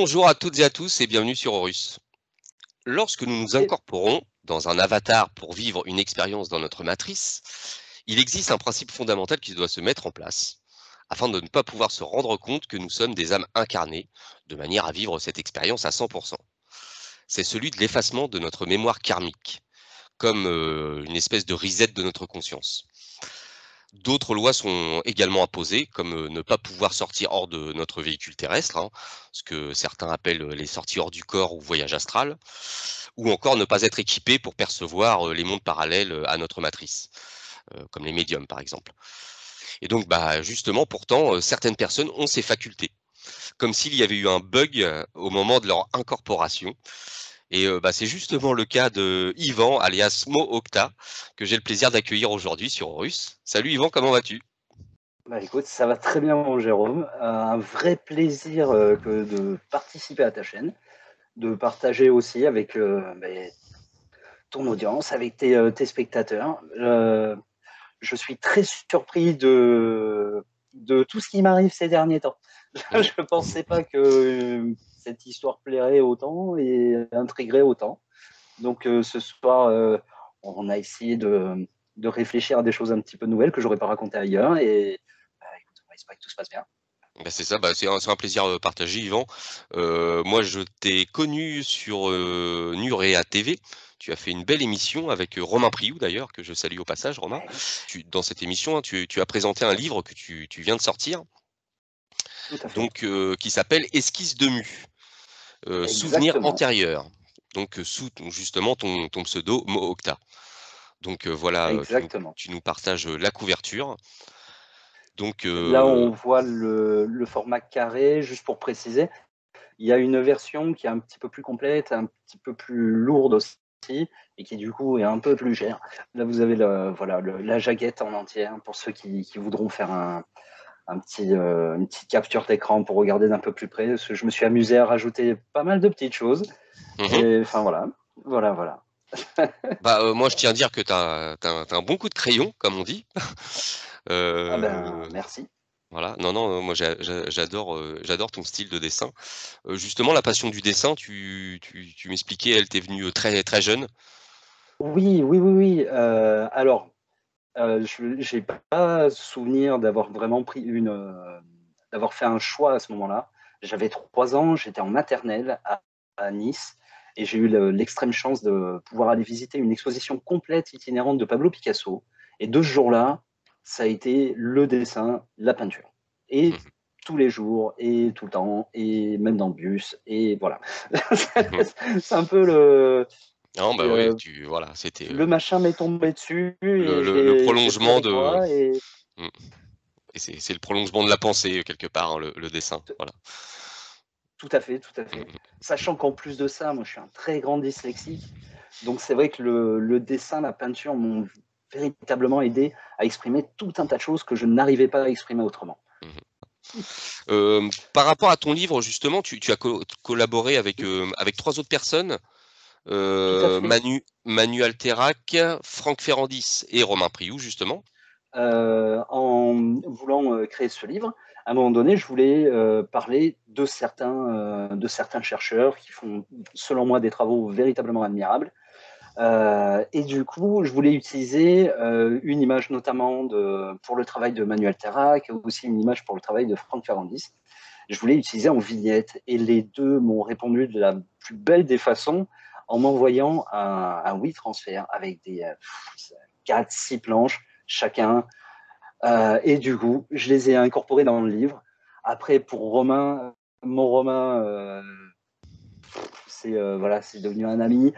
Bonjour à toutes et à tous et bienvenue sur Horus. Lorsque nous nous Et incorporons dans un avatar pour vivre une expérience dans notre matrice, il existe un principe fondamental qui doit se mettre en place afin de ne pas pouvoir se rendre compte que nous sommes des âmes incarnées de manière à vivre cette expérience à 100%. C'est celui de l'effacement de notre mémoire karmique, comme une espèce de reset de notre conscience. D'autres lois sont également imposées, comme ne pas pouvoir sortir hors de notre véhicule terrestre, hein, ce que certains appellent les sorties hors du corps ou voyage astral, ou encore ne pas être équipé pour percevoir les mondes parallèles à notre matrice, comme les médiums par exemple. Et donc, bah, justement, pourtant, certaines personnes ont ces facultés, comme s'il y avait eu un bug au moment de leur incorporation. Et bah, c'est justement le cas de Yvan, alias Mo Octa, que j'ai le plaisir d'accueillir aujourd'hui sur Horus. Salut Yvan, comment vas-tu? bah, écoute, ça va très bien, mon Jérôme. Un vrai plaisir que de participer à ta chaîne, de partager aussi avec ton audience, avec tes spectateurs. Je suis très surpris de tout ce qui m'arrive ces derniers temps. Mmh. Je ne pensais pas que cette histoire plairait autant et intriguerait autant. Donc ce soir, on a essayé de réfléchir à des choses un petit peu nouvelles que j'aurais pas racontées ailleurs. Et écoute, on va espérer que tout se passe bien. Bah, c'est ça, bah, c'est un plaisir, partagé Yvan. Moi je t'ai connu sur, Nurea TV. Tu as fait une belle émission avec, Romain Priou d'ailleurs, que je salue au passage Romain. Ouais, Dans cette émission, hein, tu as présenté un livre que tu viens de sortir, tout à fait. donc qui s'appelle «Esquisse de Mu», souvenirs Exactement. antérieurs. Donc sous ton justement ton pseudo Mo Octa. Donc voilà, Exactement. tu nous partages, la couverture. Donc Là, on voit le format carré, juste pour préciser. Il y a une version qui est un petit peu plus complète, un petit peu plus lourde aussi, et qui du coup est un peu plus chère. Là, vous avez la jaquette en entière pour ceux qui voudront faire une petite capture d'écran pour regarder d'un peu plus près. Parce que je me suis amusé à rajouter pas mal de petites choses. mmh Et enfin voilà. Bah, moi je tiens à dire que tu as un bon coup de crayon, comme on dit. Ah ben, Heu, merci. voilà, non, non, moi j'adore ton style de dessin. Justement la passion du dessin, tu m'expliquais, elle t'est venue, très très jeune? Oui. Alors, je n'ai pas souvenir d'avoir vraiment d'avoir fait un choix à ce moment-là. J'avais 3 ans, j'étais en maternelle à Nice et j'ai eu l'extrême chance de pouvoir aller visiter une exposition complète itinérante de Pablo Picasso. Et de ce jour-là, ça a été le dessin, la peinture. Et Mmh tous les jours, et tout le temps, et même dans le bus, et voilà. mh. C'est un peu le, Non, bah, oui, voilà, c'était, le machin m'est tombé dessus et le je l'ai pris prolongement avec de moi. Et mmh et c'est le prolongement de la pensée, quelque part, hein, le dessin, voilà. tout à fait. Mmh Sachant qu'en plus de ça, moi, je suis un très grand dyslexique. Donc, c'est vrai que le dessin, la peinture m'ont véritablement aidé à exprimer tout un tas de choses que je n'arrivais pas à exprimer autrement. mh. Par rapport à ton livre, justement, tu as collaboré avec, Oui, avec 3 autres personnes, tout à fait. Manu Alterac, Franck Ferrandis et Romain Priou, justement. En voulant créer ce livre, à un moment donné, je voulais parler de certains chercheurs qui font, selon moi, des travaux véritablement admirables. Et du coup, je voulais utiliser une image notamment pour le travail de Manuel Terrac, aussi une image pour le travail de Franck Ferrandis. Je voulais utiliser en vignette et les deux m'ont répondu de la plus belle des façons en m'envoyant un WeTransfer avec des 4-6 planches chacun. Et du coup, je les ai incorporés dans le livre. Après, pour Romain, mon Romain, c'est devenu un ami.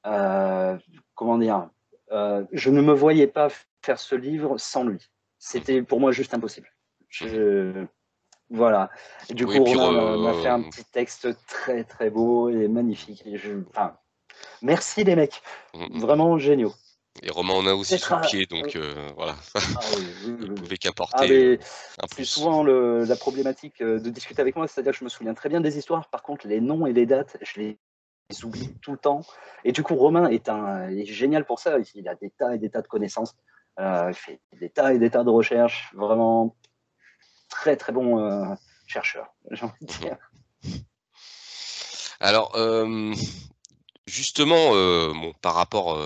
Euh, comment dire, je ne me voyais pas faire ce livre sans lui. Mmh C'était pour moi juste impossible. mh. Voilà. Et du Oui, coup, puis Romain m'a fait un petit texte très très beau et magnifique. Enfin, merci les mecs, mmh vraiment géniaux. et Romain en a aussi Peut-être sous le pied, donc voilà. ah oui, Il oui. pouvait Ah qu'apporter, mais un c'est plus. souvent la problématique de discuter avec moi, c'est-à-dire que je me souviens très bien des histoires, par contre les noms et les dates, je les oublie tout le temps. Et du coup, Romain est génial pour ça. Il a des tas et des tas de connaissances. Il fait des tas et des tas de recherches. Vraiment très très bon chercheur, j'ai envie de Mmh dire. Alors, justement, bon, par rapport,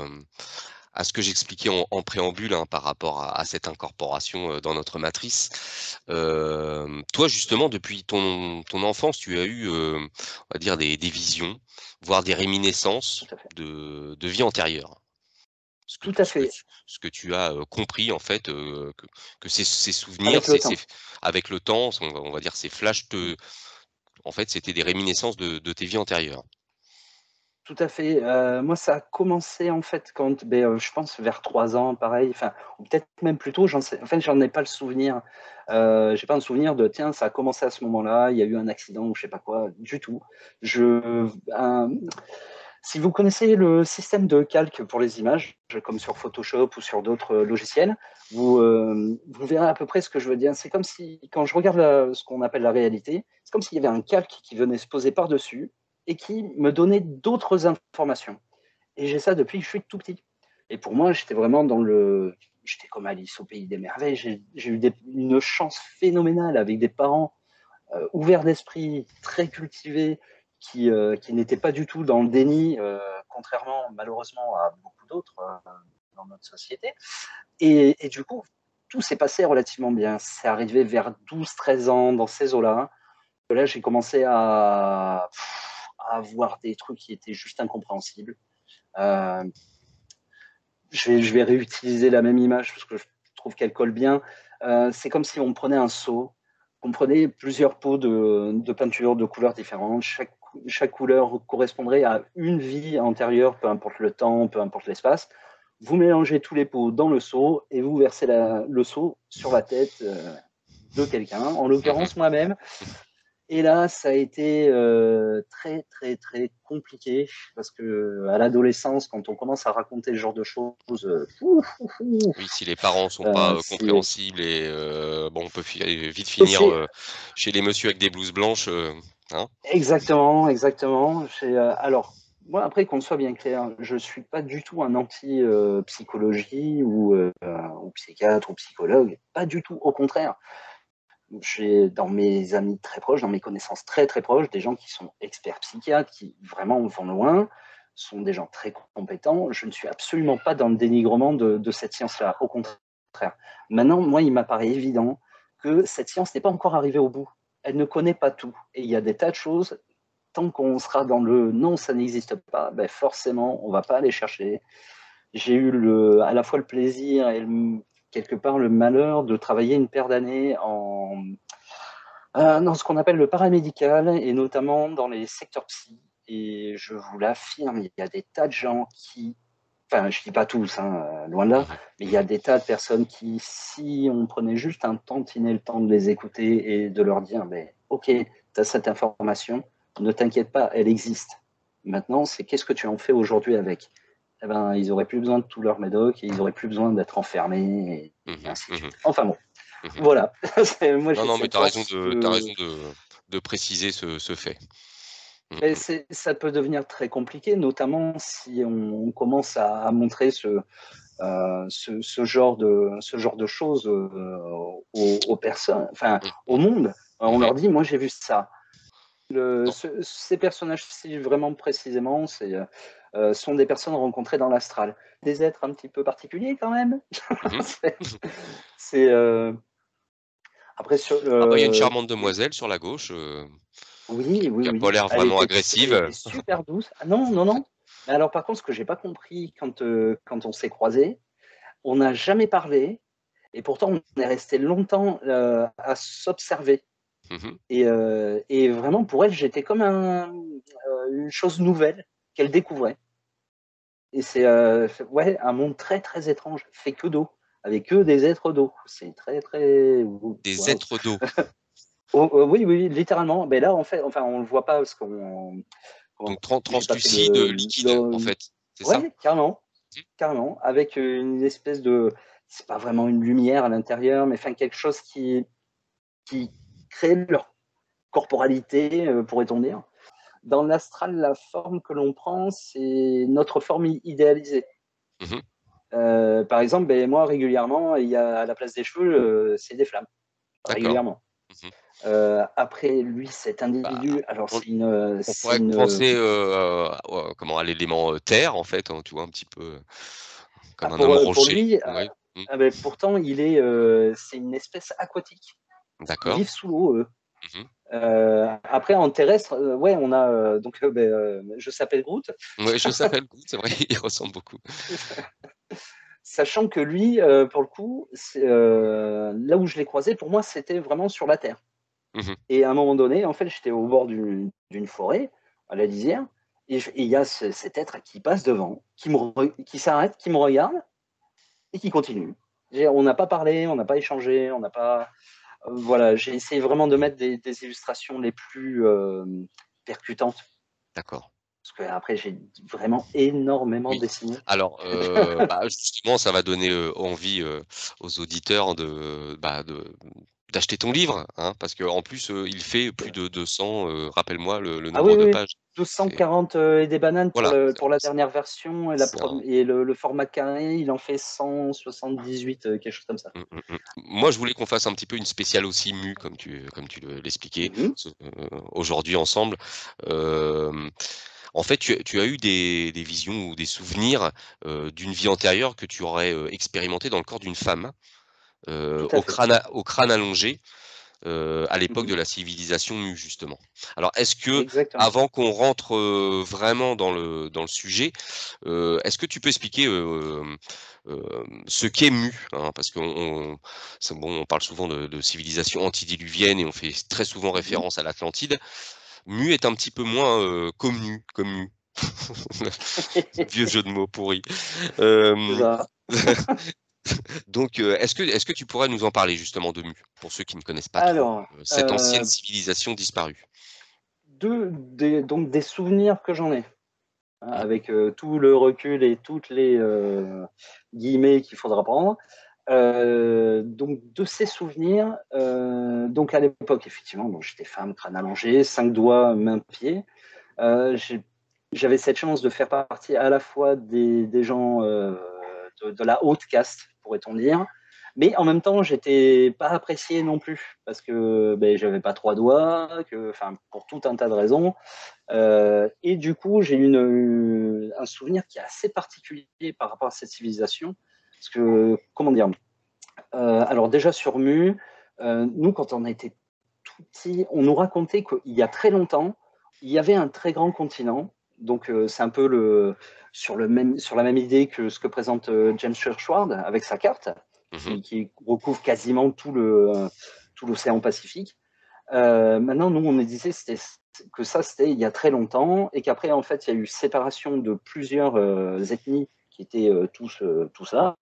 à ce que j'expliquais en préambule, hein, par rapport à cette incorporation, dans notre matrice, toi, justement, depuis ton enfance, tu as eu, on va dire des visions, voire des réminiscences Tout à fait. de vie antérieure? Ce que Tout tu à ce que fait, tu ce que tu as, compris en fait, que ces souvenirs, avec le ces temps. avec le temps, on va dire ces flashs en fait, c'était des réminiscences de tes vies antérieures. Tout à fait, moi ça a commencé en fait quand, je pense vers 3 ans pareil, enfin ou peut-être même plus tôt, j'en ai pas le souvenir. J'ai pas un souvenir de: «Tiens, ça a commencé à ce moment-là, il y a eu un accident» ou je sais pas quoi, du tout. Je Si vous connaissez le système de calque pour les images, comme sur Photoshop ou sur d'autres, logiciels, vous verrez à peu près ce que je veux dire. C'est comme si quand je regarde ce qu'on appelle la réalité, c'est comme s'il y avait un calque qui venait se poser par-dessus et qui me donnait d'autres informations et j'ai ça depuis que je suis tout petit et pour moi, j'étais comme Alice au pays des merveilles. J'ai eu une chance phénoménale avec des parents ouverts d'esprit, très cultivés, qui n'étaient pas du tout dans le déni, contrairement malheureusement à beaucoup d'autres dans notre société. Et du coup, tout s'est passé relativement bien. C'est arrivé vers 12-13 ans, dans ces eaux-là, que là, j'ai commencé à voir des trucs qui étaient juste incompréhensibles. Euh, je vais réutiliser la même image parce que je trouve qu'elle colle bien. C'est comme si on prenait un seau, on prenait plusieurs pots de peinture de couleurs différentes. Chaque couleur correspondrait à une vie antérieure, peu importe le temps, peu importe l'espace. Vous mélangez tous les pots dans le seau et vous versez le seau sur la tête de quelqu'un, en Mmh. l'occurrence moi-même. Et là, ça a été très, très, très compliqué parce que à l'adolescence, quand on commence à raconter ce genre de choses, Oui, si les parents sont pas, c'est compréhensibles et bon, on peut vite et finir, c'est chez les messieurs avec des blouses blanches, hein? exactement, exactement. Alors, moi, après, qu'on soit bien clair, je suis pas du tout un anti psychologie ou psychiatre ou psychologue, pas du tout. Au contraire, j'ai dans mes amis très proches, dans mes connaissances très très proches, des gens qui sont experts psychiatres, qui vraiment vont loin, sont des gens très compétents. Je ne suis absolument pas dans le dénigrement de cette science-là, au contraire. Maintenant, moi, il m'apparaît évident que cette science n'est pas encore arrivée au bout. Elle ne connaît pas tout. Et il y a des tas de choses, tant qu'on sera dans le non, ça n'existe pas, ben forcément, on ne va pas aller chercher. J'ai eu à la fois le plaisir et quelque part le malheur de travailler une paire d'années dans ce qu'on appelle le paramédical et notamment dans les secteurs psy. Et je vous l'affirme, il y a des tas de gens enfin, je ne dis pas tous, hein, loin de là, Mmh. mais il y a Mmh. des tas de personnes qui, si on prenait juste un tantinet le temps de les écouter et de leur dire, ben, ok, tu as cette information, ne t'inquiète pas, elle existe. Maintenant, c'est qu'est-ce que tu en fais aujourd'hui avec? Eh ben, ils n'auraient plus besoin de tout leur médoc et ils n'auraient plus besoin d'être enfermés et Mmh. ainsi de Mmh. suite. Enfin bon, Mmh. voilà. Moi, Non, j'ai non, mais cette tu as raison chance de tu raison de préciser ce fait. Mmh mais mh. ça peut devenir très compliqué, notamment si on commence à montrer ce genre de choses aux personnes, enfin Mmh. au monde. On Mmh. leur dit, moi j'ai vu ça. Non. Ces personnages-ci, vraiment précisément, sont des personnes rencontrées dans l'astral. Des êtres un petit peu particuliers quand même. Mmh. c'est, c'est, après, Ah bah, il y a une charmante demoiselle sur la gauche, oui, oui, qui a pas oui. l'air vraiment Elle agressive. était super douce. Ah non, non, non. Mais alors, par contre, ce que j'ai pas compris quand on s'est croisés, on n'a jamais parlé et pourtant on est resté longtemps à s'observer. Mmh. Et vraiment, pour elle, j'étais comme une chose nouvelle qu'elle découvrait. Et ouais, un monde très, très étrange, fait que d'eau, avec que des êtres d'eau. C'est très, très. Des Waouh. êtres d'eau, Oh, oui, oui, oui, littéralement. Mais là, en fait, enfin, on le voit pas parce qu'on. donc J'ai pas fait translucide, liquide, en fait, c'est ça? Ouais, carrément, Mmh. carrément, avec une espèce de, c'est pas vraiment une lumière à l'intérieur, mais enfin quelque chose qui crée leur corporalité, pourrait-on dire. Dans l'astral, la forme que l'on prend, c'est notre forme idéalisée. Mmh. Par exemple, ben, moi régulièrement, il y a à la place des cheveux, c'est des flammes, D'accord. régulièrement. Mmh. Après, lui, cet Bah, individu, alors on on c'est pourrait une, penser, comment? À l'élément, terre en fait, hein, tu vois? Un petit peu, comme un homme pour rocher. lui, Oui. Mmh. pourtant, c'est une espèce aquatique. Ils D'accord. vivent sous l'eau, eux. Mmh. Après, en terrestre, ouais, on a je s'appelle Groot, Ouais, je s'appelle Groot, c'est vrai, il ressemble beaucoup. sachant que lui, pour le coup, là où je l'ai croisé, pour moi, c'était vraiment sur la Terre. Mmh. Et à un moment donné, en fait, j'étais au bord d'une forêt, à la lisière, et il y a cet être qui passe devant, qui s'arrête, qui me regarde et qui continue. On n'a pas parlé, on n'a pas échangé, on n'a pas. Voilà, j'ai essayé vraiment de mettre des illustrations les plus percutantes, D'accord. parce qu'après, j'ai vraiment énormément Oui. dessiné. Alors, bah, justement, ça va donner, envie, aux auditeurs d'acheter ton livre, hein, parce qu'en plus, il fait plus de 200, rappelle-moi le Ah oui, nombre de oui, pages. C'est 240 et des bananes voilà, pour la dernière version, et, c'est un le format carré, il en fait 178, quelque chose comme ça. mmh, mmh, mmh. Moi, je voulais qu'on fasse un petit peu une spéciale aussi mue, comme tu l'expliquais, Mhm. aujourd'hui ensemble. Hem, En fait, tu as eu des visions ou des souvenirs, d'une vie antérieure que tu aurais, expérimenté dans le corps d'une femme, Tout à fait. au crâne allongé, à l'époque Mhm. de la civilisation nue, justement. Alors est-ce que, Exactement. avant qu'on rentre, vraiment dans le sujet, est-ce que tu peux expliquer, ce qu'est Mu? Hein, parce qu'on c'est bon, on parle souvent de civilisation antidiluvienne et on fait très souvent Mhm. référence à l'Atlantide. Mu est un petit peu moins, comme nu. Vieux jeu de mots pourri. C'est Hem, ça. donc, est-ce que tu pourrais nous en parler justement de Mu? Pour ceux qui ne connaissent pas trop, Alors, cette ancienne civilisation disparue? donc des souvenirs que j'en ai, hein, Mmh. avec tout le recul et toutes les guillemets qu'il faudra prendre. Donc de ces souvenirs, donc à l'époque, effectivement, donc j'étais femme, crâne allongé, 5 doigts, main, pied. J'avais cette chance de faire partie à la fois des gens de la haute caste, pourrait-on dire, mais en même temps, j'étais pas apprécié non plus parce que j'avais pas 3 doigts, enfin, pour tout un tas de raisons. Et du coup, j'ai un souvenir qui est assez particulier par rapport à cette civilisation. Parce que, comment dire, alors déjà sur Mu, nous, quand on était tout petit, on nous racontait qu'il y a très longtemps, il y avait un très grand continent. Donc, c'est un peu sur la même idée que ce que présente James Churchward avec sa carte, Mmh. qui recouvre quasiment tout l'océan Pacifique. Maintenant, nous, on nous disait que ça, c'était il y a très longtemps, et qu'après, en fait, il y a eu séparation de plusieurs ethnies qui étaient tout ça,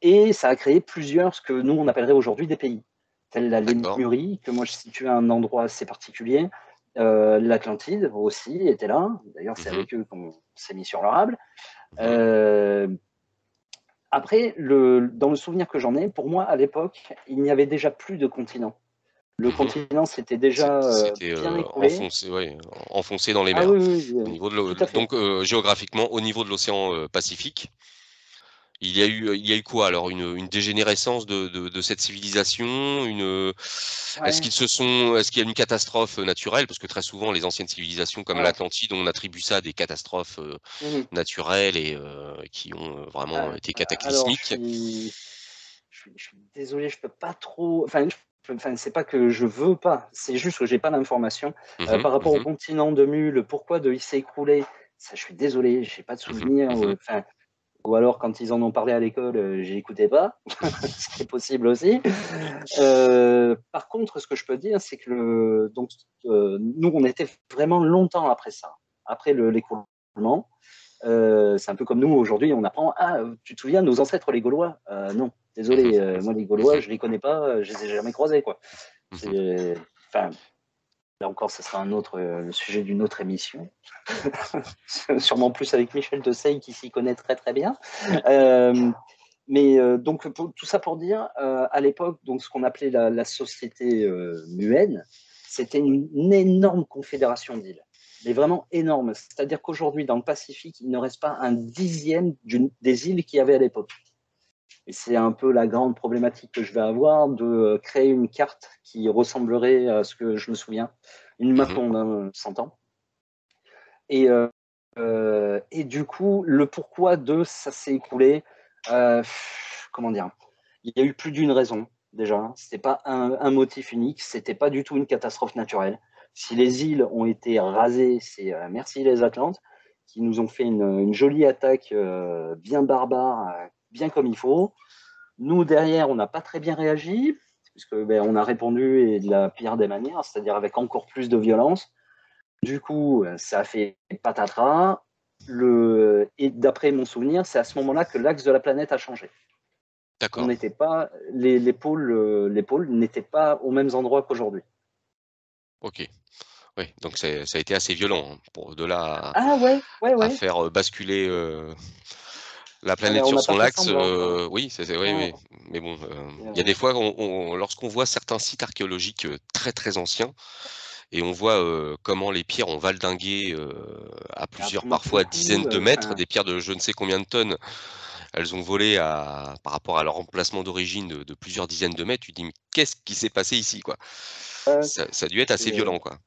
et ça a créé plusieurs, ce que nous, on appellerait aujourd'hui des pays, tels la D'accord. Lémurie, que moi, je situe à un endroit assez particulier. L'Atlantide aussi était là. D'ailleurs, c'est Mmh. avec eux qu'on s'est mis sur l'orable. Mmh. Euh, Après, dans le souvenir que j'en ai, pour moi, à l'époque, il n'y avait déjà plus de continent. Le Mmh. continent s'était déjà C'était, bien écroulé. enfoncé, ouais, enfoncé dans les Ah mers. oui, oui, Au niveau de tout à fait. donc, géographiquement, au niveau de l'océan, Pacifique, il y a eu quoi alors? Une dégénérescence de cette civilisation? Ouais, Est-ce qu'il y a une catastrophe, naturelle? Parce que très souvent les anciennes civilisations comme alors, l'Atlantide, on attribue ça à des catastrophes, mmh naturelles et qui ont, vraiment été alors cataclysmiques. je suis désolé, je peux pas trop, enfin, c'est pas que je veux pas, c'est juste que j'ai pas l'information. Mmh mh. Par rapport au Mmh. continent de Mu, le pourquoi de il s'est écroulé, ça, je suis désolé, j'ai pas de Mmh. souvenir, Mmh. enfin, ou alors quand ils en ont parlé à l'école, j'écoutais pas, ce qui est possible aussi. Par contre, ce que je peux dire, c'est que nous, on était vraiment longtemps après ça, après l'écroulement. C'est un peu comme nous aujourd'hui, on apprend: «Ah, tu te souviens de nos ancêtres les Gaulois?» Non, Mmh. désolé, moi les Gaulois, Mmh. je les connais pas, je les ai jamais croisés, quoi. Mmh. C'est Enfin, là encore, ce sera un autre, le sujet d'une autre émission. Sûrement plus avec Michel Desailly qui s'y connaît très, très bien. Oui. Mais donc tout ça pour dire, à l'époque, donc ce qu'on appelait la société muenne, c'était une énorme confédération d'îles, mais vraiment énorme. C'est-à-dire qu'aujourd'hui, dans le Pacifique, il ne reste pas un dixième des îles qu'il y avait à l'époque. Et c'est un peu la grande problématique que je vais avoir, de créer une carte qui ressemblerait à ce que je me souviens. Une map Mmh. monde, hein, s'entend. Et du coup, le pourquoi de ça s'est écoulé, comment dire? Il y a eu plus d'une raison, déjà. C'était pas un motif unique, c'était pas du tout une catastrophe naturelle. Si les îles ont été rasées, c'est merci les Atlantes, qui nous ont fait une jolie attaque bien barbare, bien comme il faut. Nous, derrière, on n'a pas très bien réagi, puisque ben, on a répondu et de la pire des manières, c'est-à-dire avec encore plus de violence. Du coup, ça a fait patatras. Et d'après mon souvenir, c'est à ce moment-là que l'axe de la planète a changé. On D'accord. n'était pas, les pôles n'étaient pas aux mêmes endroits qu'aujourd'hui. OK. Oui, donc ça a été assez violent, hein, pour de là Ah ouais, ouais, à ouais. faire, basculer, la Ah, mais planète on sur n'a pas son fait axe, semblant, quoi. oui, c'est oui, Non, oui, mais bon, il y a euh, des fois lorsqu'on voit certains sites archéologiques, très, très anciens et on voit, comment les pierres ont valdingué, à plusieurs, pour parfois le coup, dizaines de mètres, des pierres de je ne sais combien de tonnes, elles ont volé par rapport à leur emplacement d'origine de plusieurs dizaines de mètres. Tu te dis: «Mais qu'est-ce qui s'est passé ici, quoi?» Ça a dû être assez c'est, violent, quoi.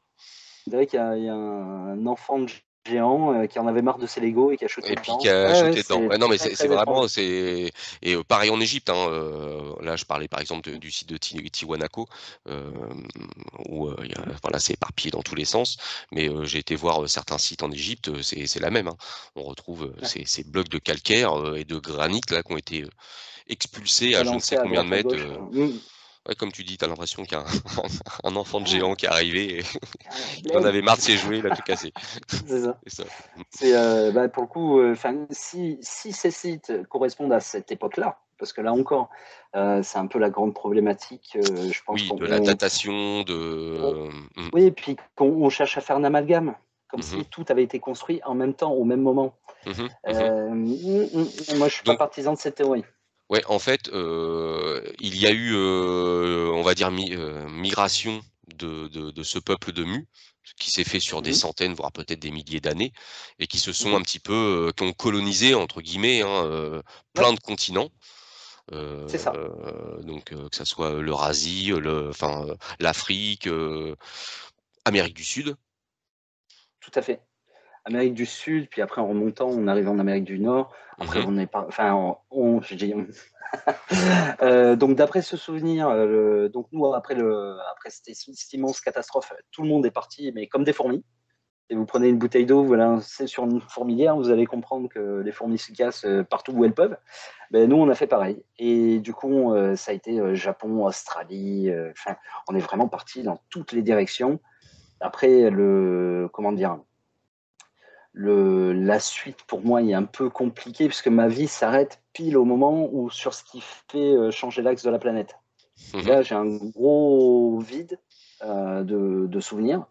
on dirait qu'il y a un enfant de géant qui en avait marre de ses Legos et qui a Et shooté puis qui dedans. a Ouais, ouais, shooté dedans. c'est Ouais, non, mais très, c'est très étrange. vraiment pareil en Égypte, hein, là, je parlais par exemple du site de Tiwanaku, où, il y a voilà, c'est éparpillé dans tous les sens, mais j'ai été voir, certains sites en Égypte, c'est la même, hein. On retrouve, Ouais. ces blocs de calcaire, et de granit là qui ont été, expulsés à je ne sais Balancé à combien de droite à mètres, gauche. Mm. ouais, comme tu dis, tu as l'impression qu'il y a un un enfant de géant Ah, qui est arrivé et il en bled, avait marre de ses jouets, il a tout cassé. c'est ça. C'est ça. C'est bah, pour le coup, si ces sites correspondent à cette époque-là, parce que là encore, c'est un peu la grande problématique. Je pense Oui, de la datation, on- mmh. oui, et puis qu'on cherche à faire un amalgame, comme Mmh mh. si tout avait été construit en même temps, au même moment. Mmh mh. Mmh. Moi, je suis pas Donc partisan de cette théorie. ouais, en fait, il y a eu, on va dire migration de ce peuple de Mu, qui s'est fait sur des Mhm, centaines, voire peut-être des milliers d'années et qui se sont mhm. un petit peu, qui ont «colonisé» entre guillemets, hein, Ouais, plein de continents. c'est ça, Donc, que ça soit l'Eurasie, l'Afrique, Amérique du Sud. tout à fait. Amérique du Sud, puis après en remontant, on arrive en Amérique du Nord. Mmh Après, mh. on n'est pas, enfin, je dis, donc d'après ce souvenir, donc nous après cette immense catastrophe, tout le monde est parti, mais comme des fourmis. Et vous prenez une bouteille d'eau, vous la lancez sur une fourmilière, vous allez comprendre que les fourmis se cassent partout où elles peuvent. Ben, nous, on a fait pareil. Et du coup, ça a été Japon, Australie. Enfin, on est vraiment parti dans toutes les directions. Après, comment dire, la suite pour moi est un peu compliquée puisque ma vie s'arrête pile au moment où sur ce qui fait changer l'axe de la planète. Et Mmh mh. là, j'ai un gros vide de souvenirs.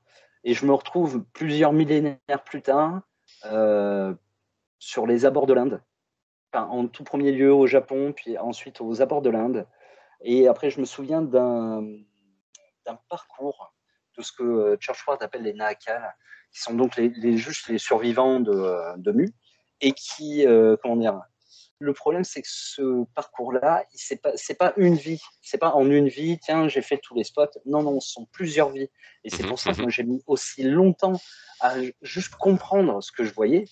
Et je me retrouve plusieurs millénaires plus tard euh, sur les abords de l'Inde. Enfin, en tout premier lieu au Japon, puis ensuite aux abords de l'Inde. Et après, je me souviens d'un parcours de ce que Church Ward appelle les Nahakal, qui sont donc juste les survivants de Mu, et qui, comment dire, le problème, c'est que ce parcours-là, c'est pas une vie. C'est pas en une vie, tiens, j'ai fait tous les spots. Non, non, ce sont plusieurs vies. Et c'est Mmh mh. pour ça que Mmh. moi, j'ai mis aussi longtemps à juste comprendre ce que je voyais.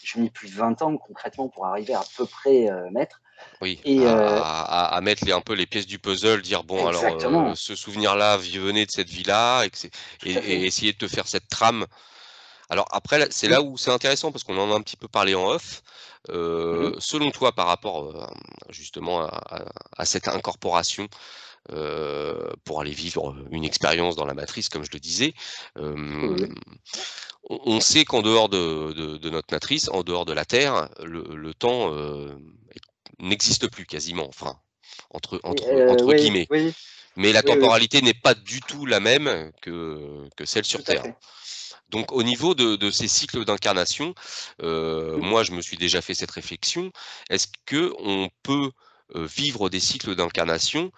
J'ai mis plus de 20 ans concrètement pour arriver à peu près mettre. Oui, Et à mettre un peu les pièces du puzzle, dire: «Bon alors, exactement, ce souvenir-là venait de cette vie-là» et que c'est tout à fait. et essayer de te faire cette trame. Alors après là, c'est là Oui. où c'est intéressant parce qu'on en a un petit peu parlé en off. Mhm, Selon toi par rapport, justement à cette incorporation, pour aller vivre, une expérience dans la matrice comme je le disais, oui, hem, oui. on sait qu'en dehors de notre matrice, en dehors de la Terre, le temps, n'existe plus quasiment, enfin, entre Oui, guillemets. oui, Mais la oui, oui, temporalité n'est pas du tout la même que celle sur tout à Terre. fait. Donc au niveau de ces cycles d'incarnation, Mhm. moi je me suis déjà fait cette réflexion. Est-ce qu'on peut, vivre des cycles d'incarnation,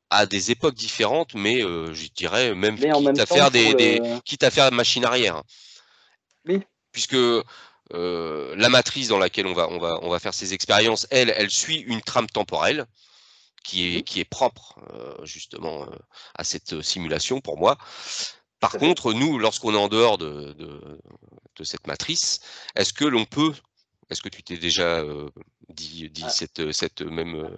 à des époques différentes, mais je dirais même Mais en même temps, pour le. quitte à faire machine arrière? Oui, Puisque la matrice dans laquelle on va faire ces expériences, elle suit une trame temporelle Mhm. qui est propre, justement, à cette simulation pour moi. Par Tout à fait. contre, nous, lorsqu'on est en dehors de cette matrice, est-ce que l'on peut est-ce que tu t'es déjà, dit Ah,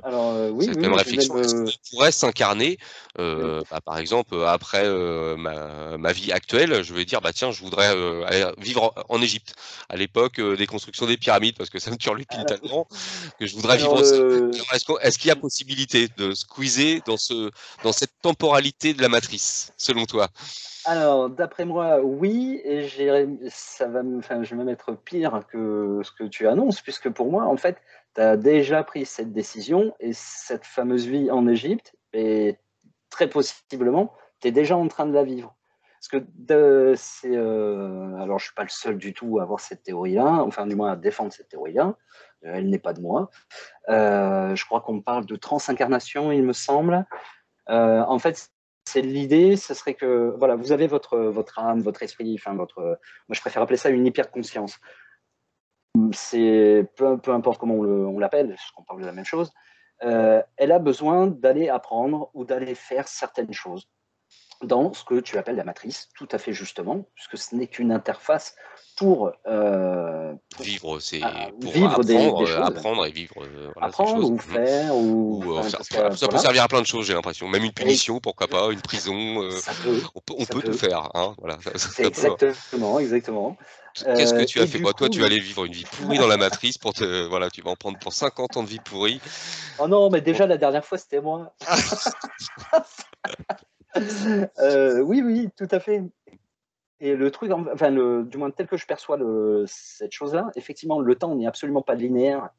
alors, oui, cette oui, même moi, je vais réflexion? Est-ce qu'on me... pourrait s'incarner, Oui. bah, par exemple, après, ma vie actuelle, je vais dire: «Bah, tiens, je voudrais, aller vivre en Égypte, à l'époque, des constructions des pyramides», parce que ça me turlupine Alors, tellement que je voudrais alors, vivre ça. Alors est-ce qu'il y a je- possibilité de squeezer dans cette temporalité de la matrice, selon toi? alors, d'après moi, oui, et enfin, je vais même être pire que ce que tu annonces, puisque pour moi, en fait, tu as déjà pris cette décision et cette fameuse vie en Égypte, et très possiblement, tu es déjà en train de la vivre. Parce que alors, je ne suis pas le seul du tout à avoir cette théorie-là, enfin, du moins à défendre cette théorie-là. Elle n'est pas de moi. Je crois qu'on parle de transincarnation, il me semble. En fait, c'est l'idée, ce serait que voilà, vous avez votre âme, votre esprit, enfin moi je préfère appeler ça une hyperconscience. C'est peu importe comment on l'appelle, parce qu'on parle de la même chose. Elle a besoin d'aller apprendre ou d'aller faire certaines choses dans ce que tu appelles la matrice, tout à fait justement, puisque ce n'est qu'une interface pour Vivre, c'est pour vivre des choses, apprendre et vivre, voilà, ces apprendre choses. ou Mmh. faire, ou Ou, enfin, parce que ça peut voilà, servir à plein de choses, j'ai l'impression. Même une et punition, pourquoi pas, une prison, ça peut, on ça peut tout peut. faire, hein, voilà, C'est ça peut, hein. exactement, exactement. Qu'est-ce que tu as Et fait du quoi? Toi, coup, tu vas aller vivre une vie pourrie dans la matrice pour te voilà, tu vas en prendre pour 50 ans de vie pourrie. oh non, mais Bon. déjà la dernière fois c'était moi. Oui, oui, tout à fait. Et le truc, enfin, du moins tel que je perçois cette chose-là, effectivement, le temps n'est absolument pas linéaire.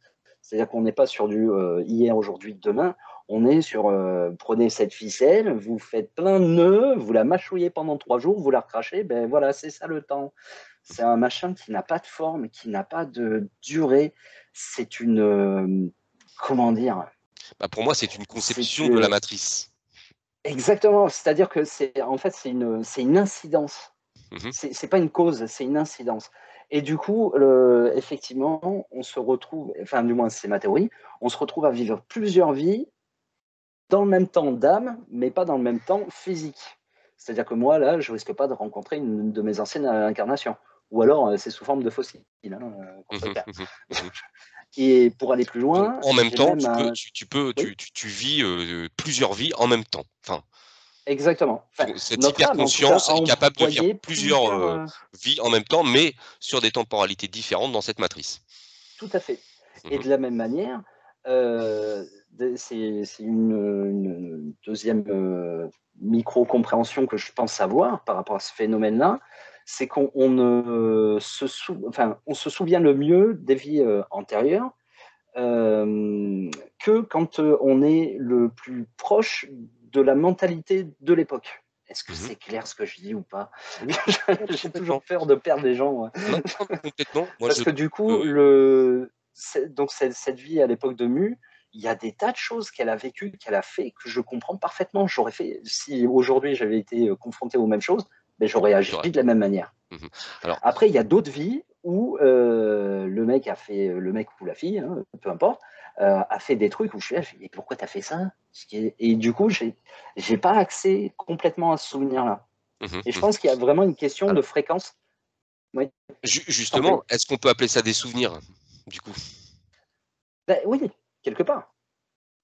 C'est-à-dire qu'on n'est pas sur du hier, aujourd'hui, demain. On est sur prenez cette ficelle, vous faites plein de nœuds, vous la mâchouillez pendant 3 jours, vous la recrachez, ben voilà, c'est ça le temps. C'est un machin qui n'a pas de forme, qui n'a pas de durée. C'est une. Comment dire? Bah, pour moi, c'est une C'est conception de la matrice. exactement. C'est-à-dire que en fait, c'est une incidence. Mmh mh. C'est pas une cause, c'est une incidence. Et du coup, effectivement, on se retrouve, enfin, du moins, c'est ma théorie, on se retrouve à vivre plusieurs vies dans le même temps d'âme, mais pas dans le même temps physique. C'est-à-dire que moi, là, je risque pas de rencontrer une de mes anciennes incarnations. Ou alors, c'est sous forme de fossile, hein, qu'on Mmh se le mh. perd. Mmh mh. Mmh. Et pour aller plus Donc loin, en même j'ai temps, même un... Oui, tu vis, plusieurs vies en même temps. Enfin, exactement. Enfin, cette notre âme, en tout cas, hyperconscience a est capable de vivre envoyé plusieurs, plusieurs... vies en même temps, mais sur des temporalités différentes dans cette matrice. Tout à fait. Mmh Et mh. de la même manière, c'est une deuxième micro-compréhension que je pense avoir par rapport à ce phénomène-là, c'est qu'on enfin, on se souvient le mieux des vies antérieures que quand on est le plus proche de la mentalité de l'époque. Est-ce que Mmh. c'est clair ce que je dis ou pas? Oui, non, J'ai toujours complètement. peur de perdre les gens, hein. Non, non, mais complètement. Moi, Parce je que du coup, heu, donc cette vie à l'époque de Mu, il y a des tas de choses qu'elle a vécues, qu'elle a fait, que je comprends parfaitement. J'aurais fait, si aujourd'hui j'avais été confronté aux mêmes choses, ben, j'aurais tu agi aurais de la même manière. mmh. Alors Après, il y a d'autres vies où le mec ou la fille, hein, peu importe, a fait des trucs où je suis là, je dis, mais pourquoi tu as fait ça? Et du coup, j'ai pas accès complètement à ce souvenir-là. mmh mh, Et je mmh. pense qu'il y a vraiment une question de Alors fréquence. Oui, je t'en prie. justement, est-ce qu'on peut appeler ça des souvenirs, du coup? Ben, oui, quelque part.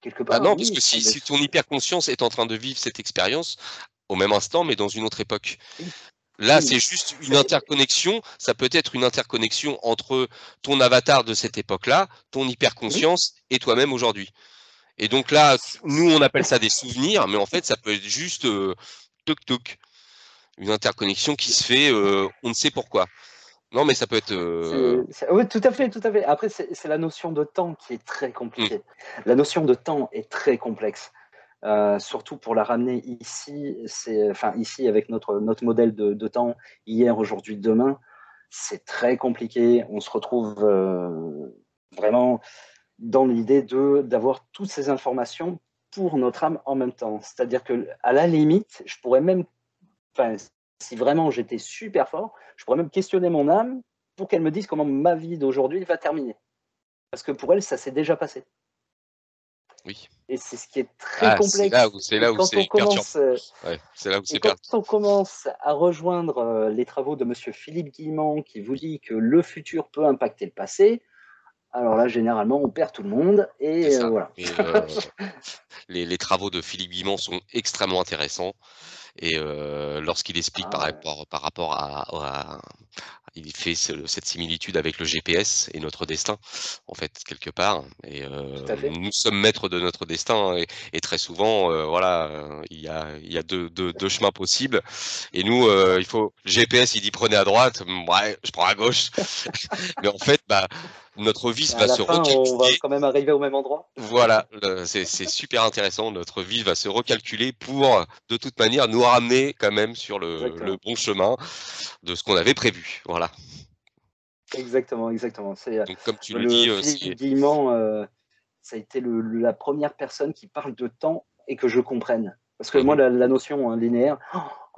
Quelque Bah part, non, parce oui, que ce sont des si ton hyperconscience est en train de vivre cette expérience au même instant, mais dans une autre époque. oui, Là, oui, c'est juste une c'est interconnexion, ça peut être une interconnexion entre ton avatar de cette époque-là, ton oui, hyperconscience et toi-même aujourd'hui. Et donc là, nous, on appelle ça des souvenirs, mais en fait, ça peut être juste, toc toc, une interconnexion qui se fait, on ne sait pourquoi. Non, mais ça peut être, oui, tout à fait, tout à fait. Après, c'est la notion de temps qui est très mmh, compliquée. La notion de temps est très complexe, surtout pour la ramener ici. Enfin, ici, avec notre modèle de temps, hier, aujourd'hui, demain, c'est très compliqué. On se retrouve vraiment dans l'idée d'avoir toutes ces informations pour notre âme en même temps. C'est-à-dire que, à la limite, je pourrais même, enfin, si vraiment j'étais super fort, je pourrais même questionner mon âme pour qu'elle me dise comment ma vie d'aujourd'hui va terminer. Parce que pour elle, ça s'est déjà passé. Oui. Et c'est ce qui est très Ah, c'est là complexe. où c'est perturbant. Ouais, c'est là où Et c'est quand perturbant. on commence à rejoindre les travaux de Monsieur Philippe Guillemant, qui vous dit que le futur peut impacter le passé, alors là, généralement, on perd tout le monde. C'est Et ça. voilà. Et les travaux de Philippe Guimont sont extrêmement intéressants et lorsqu'il explique Ah, par rapport à il fait cette similitude avec le GPS et notre destin, en fait, quelque part. Et tout à fait. nous sommes maîtres de notre destin et très souvent, voilà, il y a 2 chemins possibles et nous, il faut le GPS, il dit: «Prenez à droite», ouais, je prends à gauche. Mais en fait, bah, notre vie Mais à va la se fin, on va recalculer. quand même arriver au même endroit. Voilà, c'est super intéressant. Notre vie va se recalculer pour, de toute manière, nous ramener quand même sur le Exactement. bon chemin de ce qu'on avait prévu. Voilà. Exactement, exactement. C'est Donc comme tu le le dis, Philippe c'est Guillemant, ça a été la première personne qui parle de temps et que je comprenne. Parce que mmh moi, mh. la notion linéaire,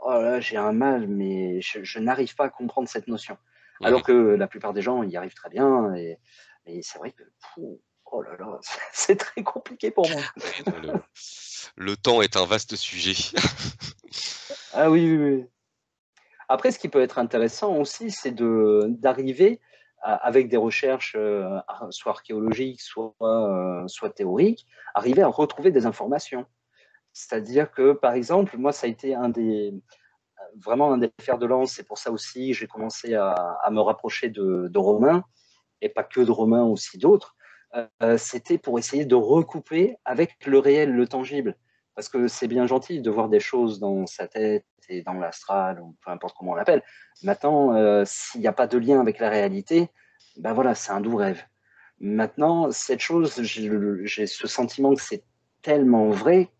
oh là là, j'ai un mal, mais je n'arrive pas à comprendre cette notion. Alors Mmh. que la plupart des gens y arrivent très bien. Et c'est vrai que, oh là là, c'est très compliqué pour moi. Oui, non, le temps est un vaste sujet. Ah oui, oui, oui. Après, ce qui peut être intéressant aussi, c'est d'arriver avec des recherches, soit archéologiques, soit théoriques, arriver à retrouver des informations. C'est-à-dire que, par exemple, moi, ça a été vraiment un des fers de lance. C'est pour ça aussi que j'ai commencé à me rapprocher de Romain, et pas que de Romain, aussi d'autres. C'était pour essayer de recouper avec le réel, le tangible. Parce que c'est bien gentil de voir des choses dans sa tête et dans l'astral, ou peu importe comment on l'appelle. Maintenant, s'il n'y a pas de lien avec la réalité, ben voilà, c'est un doux rêve. Maintenant, cette chose, j'ai ce sentiment que c'est tellement vrai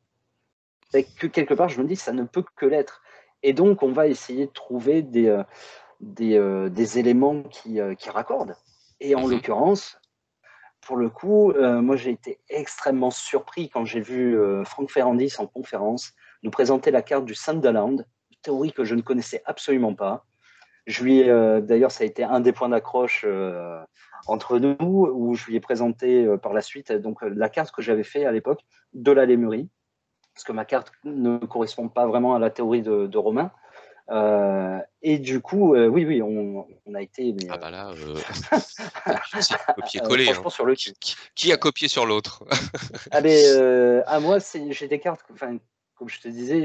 que quelque part, je me dis, ça ne peut que l'être. Et donc, on va essayer de trouver des éléments qui raccordent. Et en Mmh. l'occurrence, pour le coup, moi, j'ai été extrêmement surpris quand j'ai vu Franck Ferrandis en conférence nous présenter la carte du Sunderland, une théorie que je ne connaissais absolument pas. D'ailleurs, ça a été un des points d'accroche entre nous, où je lui ai présenté par la suite donc la carte que j'avais fait à l'époque de la Lémurie, parce que ma carte ne correspond pas vraiment à la théorie de Romain. Et du coup, oui, oui, on a été, mais Ah bah là, c'est du copier-coller, hein. franchement sur le cul. Qui a copié sur l'autre? Ah ben, à moi, j'ai des cartes, enfin, comme je te disais,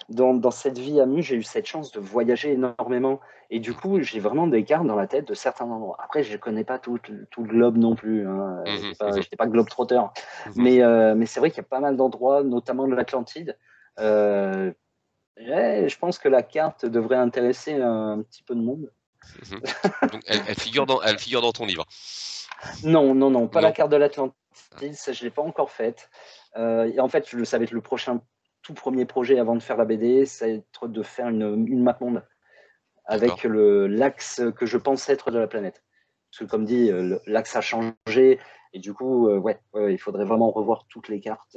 dans cette vie à Mu, j'ai eu cette chance de voyager énormément. Et du coup, j'ai vraiment des cartes dans la tête de certains endroits. Après, je ne connais pas tout le globe non plus, hein. Mmh mh. Mmh. J'étais pas globe-trotter. Mmh. Mais c'est vrai qu'il y a pas mal d'endroits, notamment de l'Atlantide. Euh, ouais, je pense que la carte devrait intéresser un petit peu de monde. Mmh. Donc elle figure dans ton livre? Non, non, non, pas la Non? carte de l'Atlantide, ça je l'ai pas encore faite. Et en fait, ça va être le prochain, tout premier projet avant de faire la BD, ça va être de faire une map monde D'accord. avec l'axe que je pense être de la planète. Parce que comme dit, l'axe a changé, et du coup, ouais, il faudrait vraiment revoir toutes les cartes.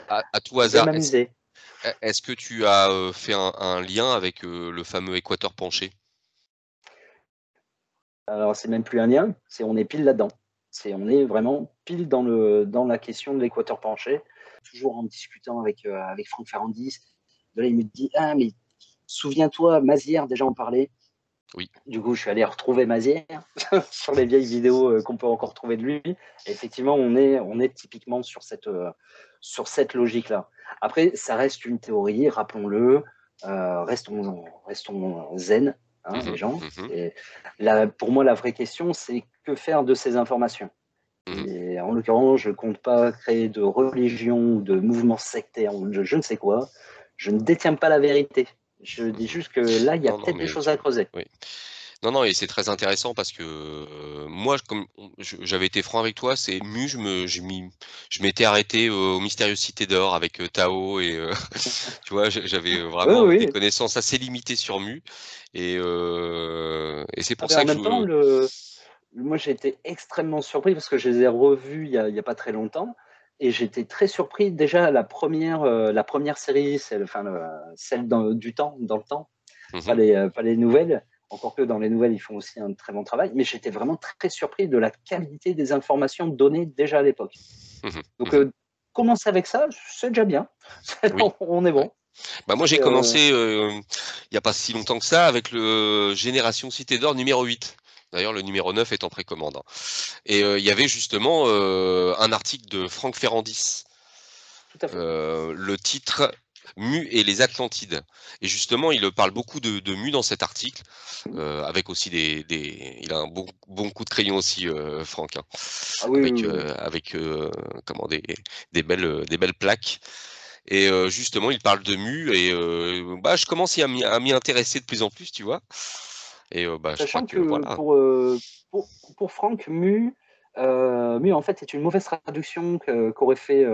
À tout Je vais hasard, m'amuser. est-ce que tu as, fait un lien avec, le fameux équateur penché? Alors, c'est même plus un lien, on est pile là-dedans. On est vraiment pile dans la question de l'équateur penché. Toujours en discutant avec Franck Ferrandis, de là, il me dit: Ah, mais souviens-toi, Mazière, déjà en parlait. Oui. Du coup, je suis allé retrouver Mazière sur les vieilles vidéos qu'on peut encore trouver de lui. Et effectivement, on est typiquement sur cette logique-là. Après, ça reste une théorie, rappelons-le. Restons zen, hein, Mmh les mh. gens. Mmh. Pour moi, la vraie question, c'est que faire de ces informations. Mmh. Et en l'occurrence, je ne compte pas créer de religion ou de mouvement sectaire ou de je ne sais quoi. Je ne détiens pas la vérité. Je dis Mmh. juste que là, il y a Non, non, peut-être des mais choses à creuser. oui. Non, non, et c'est très intéressant parce que, moi, comme j'avais été franc avec toi, c'est Mu, je m'étais arrêté aux Mystérieuses Cités d'Or avec, Tao et tu vois? J'avais Oui, vraiment des oui. connaissances assez limitées sur Mu et c'est Ah pour ben, ça en que même temps, moi, j'ai été extrêmement surpris parce que je les ai revus il y a pas très longtemps. Et j'étais très surpris. Déjà, la première série, celle du temps, dans le temps, mmh mh. pas les nouvelles. encore que dans les nouvelles, ils font aussi un très bon travail, mais j'étais vraiment très surpris de la qualité des informations données déjà à l'époque. Donc, commencer avec ça, c'est déjà bien. Oui. On est Ouais. bon. Bah, moi, j'ai Et, commencé, il y a pas si longtemps que ça avec le Génération Cité d'Or numéro 8. D'ailleurs, le numéro 9 est en précommande, hein. Et il y avait justement, un article de Franck Ferrandis, tout à fait. le titre: «Mu et les Atlantides», et justement, il parle beaucoup de Mu dans cet article, avec aussi des il a un bon coup de crayon aussi, Franck, hein, Ah oui, oui, avec, oui. comment des belles plaques. Et justement, il parle de Mu et bah, je commence à m'y intéresser de plus en plus, tu vois? Et bah, je crois Sachant que que voilà. pour Franck, Mu en fait est une mauvaise traduction qu'aurait fait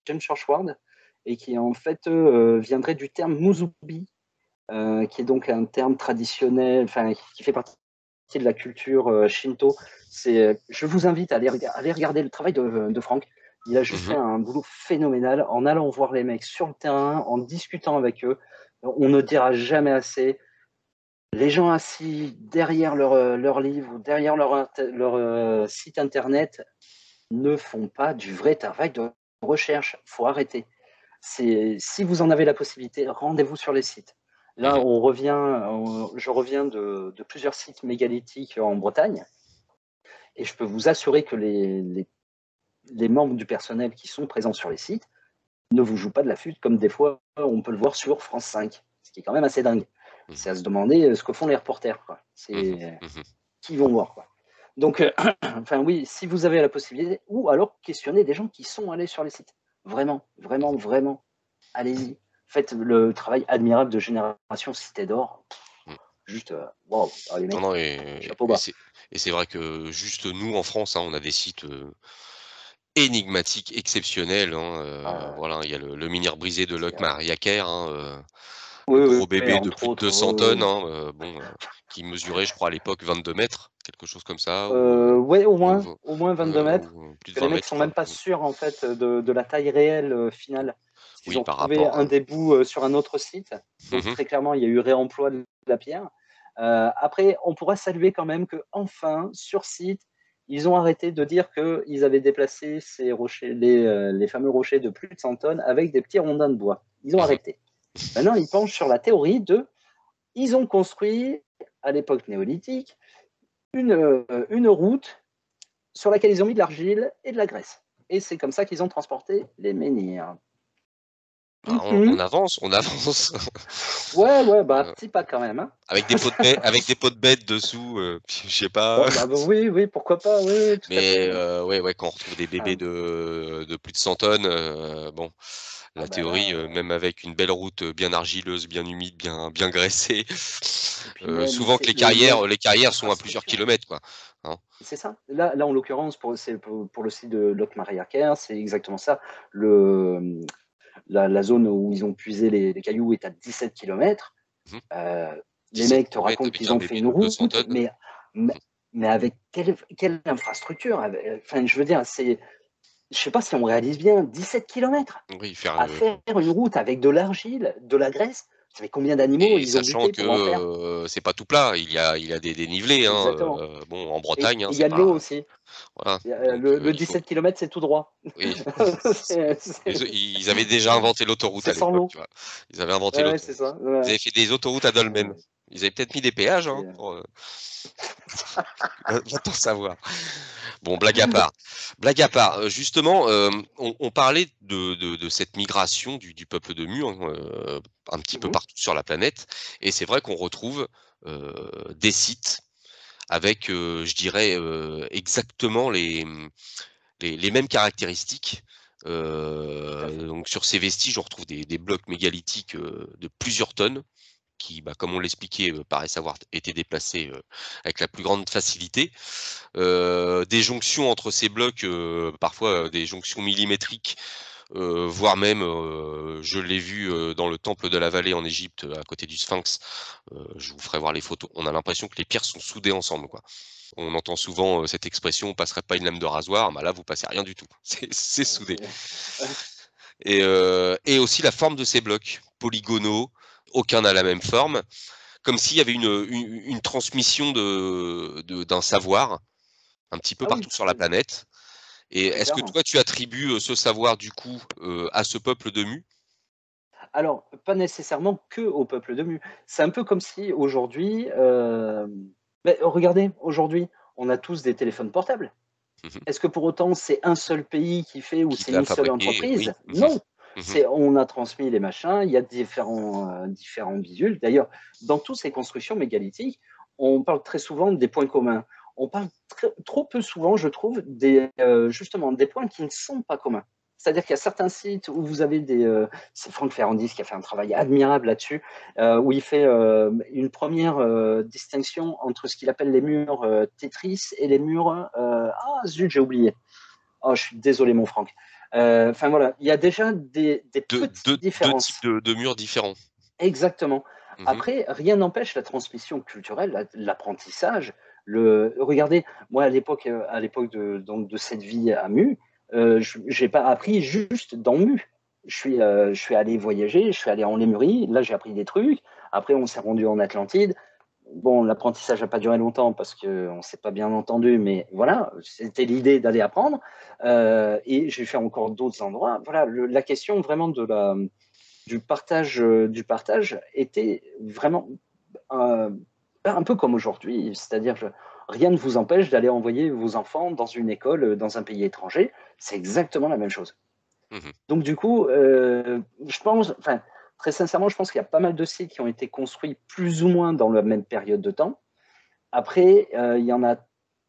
James Churchward et qui en fait viendrait du terme musubi, qui est donc un terme traditionnel, enfin qui fait partie de la culture shinto. Je vous invite à aller regarder le travail de Franck. Il a juste fait Mmh. un boulot phénoménal en allant voir les mecs sur le terrain, en discutant avec eux. On ne dira jamais assez. Les gens assis derrière leur livre ou derrière leur site internet ne font pas du vrai travail de recherche. Il faut arrêter. Si vous en avez la possibilité, rendez-vous sur les sites. Là, Mmh. je reviens de plusieurs sites mégalithiques en Bretagne et je peux vous assurer que les membres du personnel qui sont présents sur les sites ne vous jouent pas de la flûte comme des fois on peut le voir sur France 5, ce qui est quand même assez dingue. C'est Mmh. à se demander ce que font les reporters, quoi. Mmh. C'est Mmh. qui vont voir, quoi. Donc, enfin oui, si vous avez la possibilité, ou alors questionnez des gens qui sont allés sur les sites. Vraiment, vraiment, vraiment, allez-y. Faites le travail admirable de Génération Cité d'Or. Mmh. Juste, waouh, wow, les Non, mecs, non, chapeau bas. et c'est vrai que juste nous en France, hein, on a des sites, énigmatiques, exceptionnels, hein, voilà, il y a le menhir brisé de C'est, Locke-Mariaquer, hein, le oui, oui, gros oui, bébé de entre plus de autres. 200 tonnes, hein, bon, qui mesurait, je crois, à l'époque 22 mètres, quelque chose comme ça, Ouais, au moins 22 mètres. ou plus de Que les 20 mecs mètres, je sont crois. même pas sûrs en fait de la taille réelle finale. Parce qu'ils Oui, ont par retrouvé rapport un à des bouts sur un autre site. Donc mmh. très clairement, il y a eu réemploi de la pierre. Après, on pourra saluer quand même que enfin sur site, ils ont arrêté de dire qu'ils avaient déplacé ces rochers, les fameux rochers de plus de 100 tonnes avec des petits rondins de bois. Ils ont Mmh. arrêté. Maintenant, ils penchent sur la théorie ils ont construit à l'époque néolithique une route sur laquelle ils ont mis de l'argile et de la graisse. Et c'est comme ça qu'ils ont transporté les menhirs. Ah, on Mhm. avance, on avance. Ouais, bah, Heu, petit pas quand même. Hein. avec des pots de bêtes dessous, je sais pas. Oh, bah, oui, oui, pourquoi pas, oui, oui, tout à Mais fait. ouais, ouais, quand on retrouve des bébés Enfin, de plus de 100 tonnes, bon, ah la bah là, théorie, même avec une belle route, bien argileuse, bien humide, bien graissée, et puis même, souvent que c'est le- les carrières sont à plusieurs l'infrastructure. kilomètres, quoi, hein. C'est ça. Là, en l'occurrence, pour le site de Locke-Mariaquer, c'est exactement ça. Le, la zone où ils ont puisé les cailloux est à 17 km. Mmh. Euh, les 17 mecs te kilomètres racontent avec qu'ils un ont fait bébé une de 200 route, tonnes. mais, mais avec quelle infrastructure enfin, je veux dire, je sais pas si on réalise bien, 17 km Oui, faire, à faire une route avec de l'argile, de la graisse. Vous savez combien d'animaux et ils ont sachant buté que, pour en faire? c'est pas tout plat, il y a des dénivelés, hein, Exactement. bon, en Et Bretagne, hein, il y c'est a de l'eau pas aussi. voilà, donc Le il faut 17 km, c'est tout droit. oui. c'est Ils avaient déjà inventé l'autoroute c'est à sans l'époque, l'eau. tu vois? Ils avaient inventé Ouais, c'est l'autoroute. ça. Ils Ouais. avaient fait des autoroutes à dolmens. Ils avaient peut-être mis des péages, hein, C'est- pour, va-t-on savoir? Bon, blague à part. Blague à part, justement, on parlait de cette migration du peuple de Mu, hein, un petit peu Mhm. partout sur la planète, et c'est vrai qu'on retrouve, des sites avec, je dirais, exactement les mêmes caractéristiques. Tout à fait. Donc sur ces vestiges, on retrouve des blocs mégalithiques, de plusieurs tonnes qui, bah, comme on l'expliquait, paraissent avoir été déplacés, avec la plus grande facilité. Des jonctions entre ces blocs, parfois, des jonctions millimétriques, voire même, je l'ai vu, dans le temple de la vallée en Égypte, à côté du Sphinx. Je vous ferai voir les photos. On a l'impression que les pierres sont soudées ensemble, quoi. On entend souvent, cette expression: «On passerait pas une lame de rasoir», bah, là, vous passez rien du tout. C'est soudé, et aussi la forme de ces blocs, polygonaux, aucun n'a la même forme. comme s'il y avait une transmission d'un savoir un petit peu Ah oui, partout sur la planète. Et très est-ce que clairement. toi, tu attribues, ce savoir du coup, à ce peuple de Mu? Alors, pas nécessairement que au peuple de Mu. C'est un peu comme si aujourd'hui, regardez, aujourd'hui, on a tous des téléphones portables. Mmh mh. Est-ce que pour autant c'est un seul pays qui fait ou Qui c'est l'a une seule fabriqué? Oui. entreprise? Mmh mh. Non. Mmh mh. C'est on a transmis les machins, il y a différents bidules. D'ailleurs, dans toutes ces constructions mégalithiques, on parle très souvent des points communs. On parle trop peu souvent, je trouve, justement des points qui ne sont pas communs. C'est-à-dire qu'il y a certains sites où vous avez c'est Franck Ferrandis qui a fait un travail admirable là-dessus, où il fait une première distinction entre ce qu'il appelle les murs Tetris et les murs. Ah zut, j'ai oublié. Oh, je suis désolé, mon Franck. Enfin voilà, il y a déjà des Deux petites 2 types différences. de murs différents. Exactement. Mmh mh. Après, rien n'empêche la transmission culturelle, l'apprentissage. Regardez, moi à l'époque de cette vie à Mu, je n'ai pas appris juste dans Mu. Je suis allé voyager, je suis allé en Lémurie, là j'ai appris des trucs. Après, on s'est rendu en Atlantide. Bon, l'apprentissage n'a pas duré longtemps parce qu'on ne s'est pas bien entendu, mais voilà, c'était l'idée d'aller apprendre. Et j'ai fait encore d'autres endroits. Voilà, la question vraiment du partage était vraiment euh, un peu comme aujourd'hui. C'est-à-dire que rien ne vous empêche d'aller envoyer vos enfants dans une école dans un pays étranger. C'est exactement la même chose. Mmh mh. Donc du coup, je pense, enfin, très sincèrement, je pense qu'il y a pas mal de sites qui ont été construits plus ou moins dans la même période de temps. Après, il y en a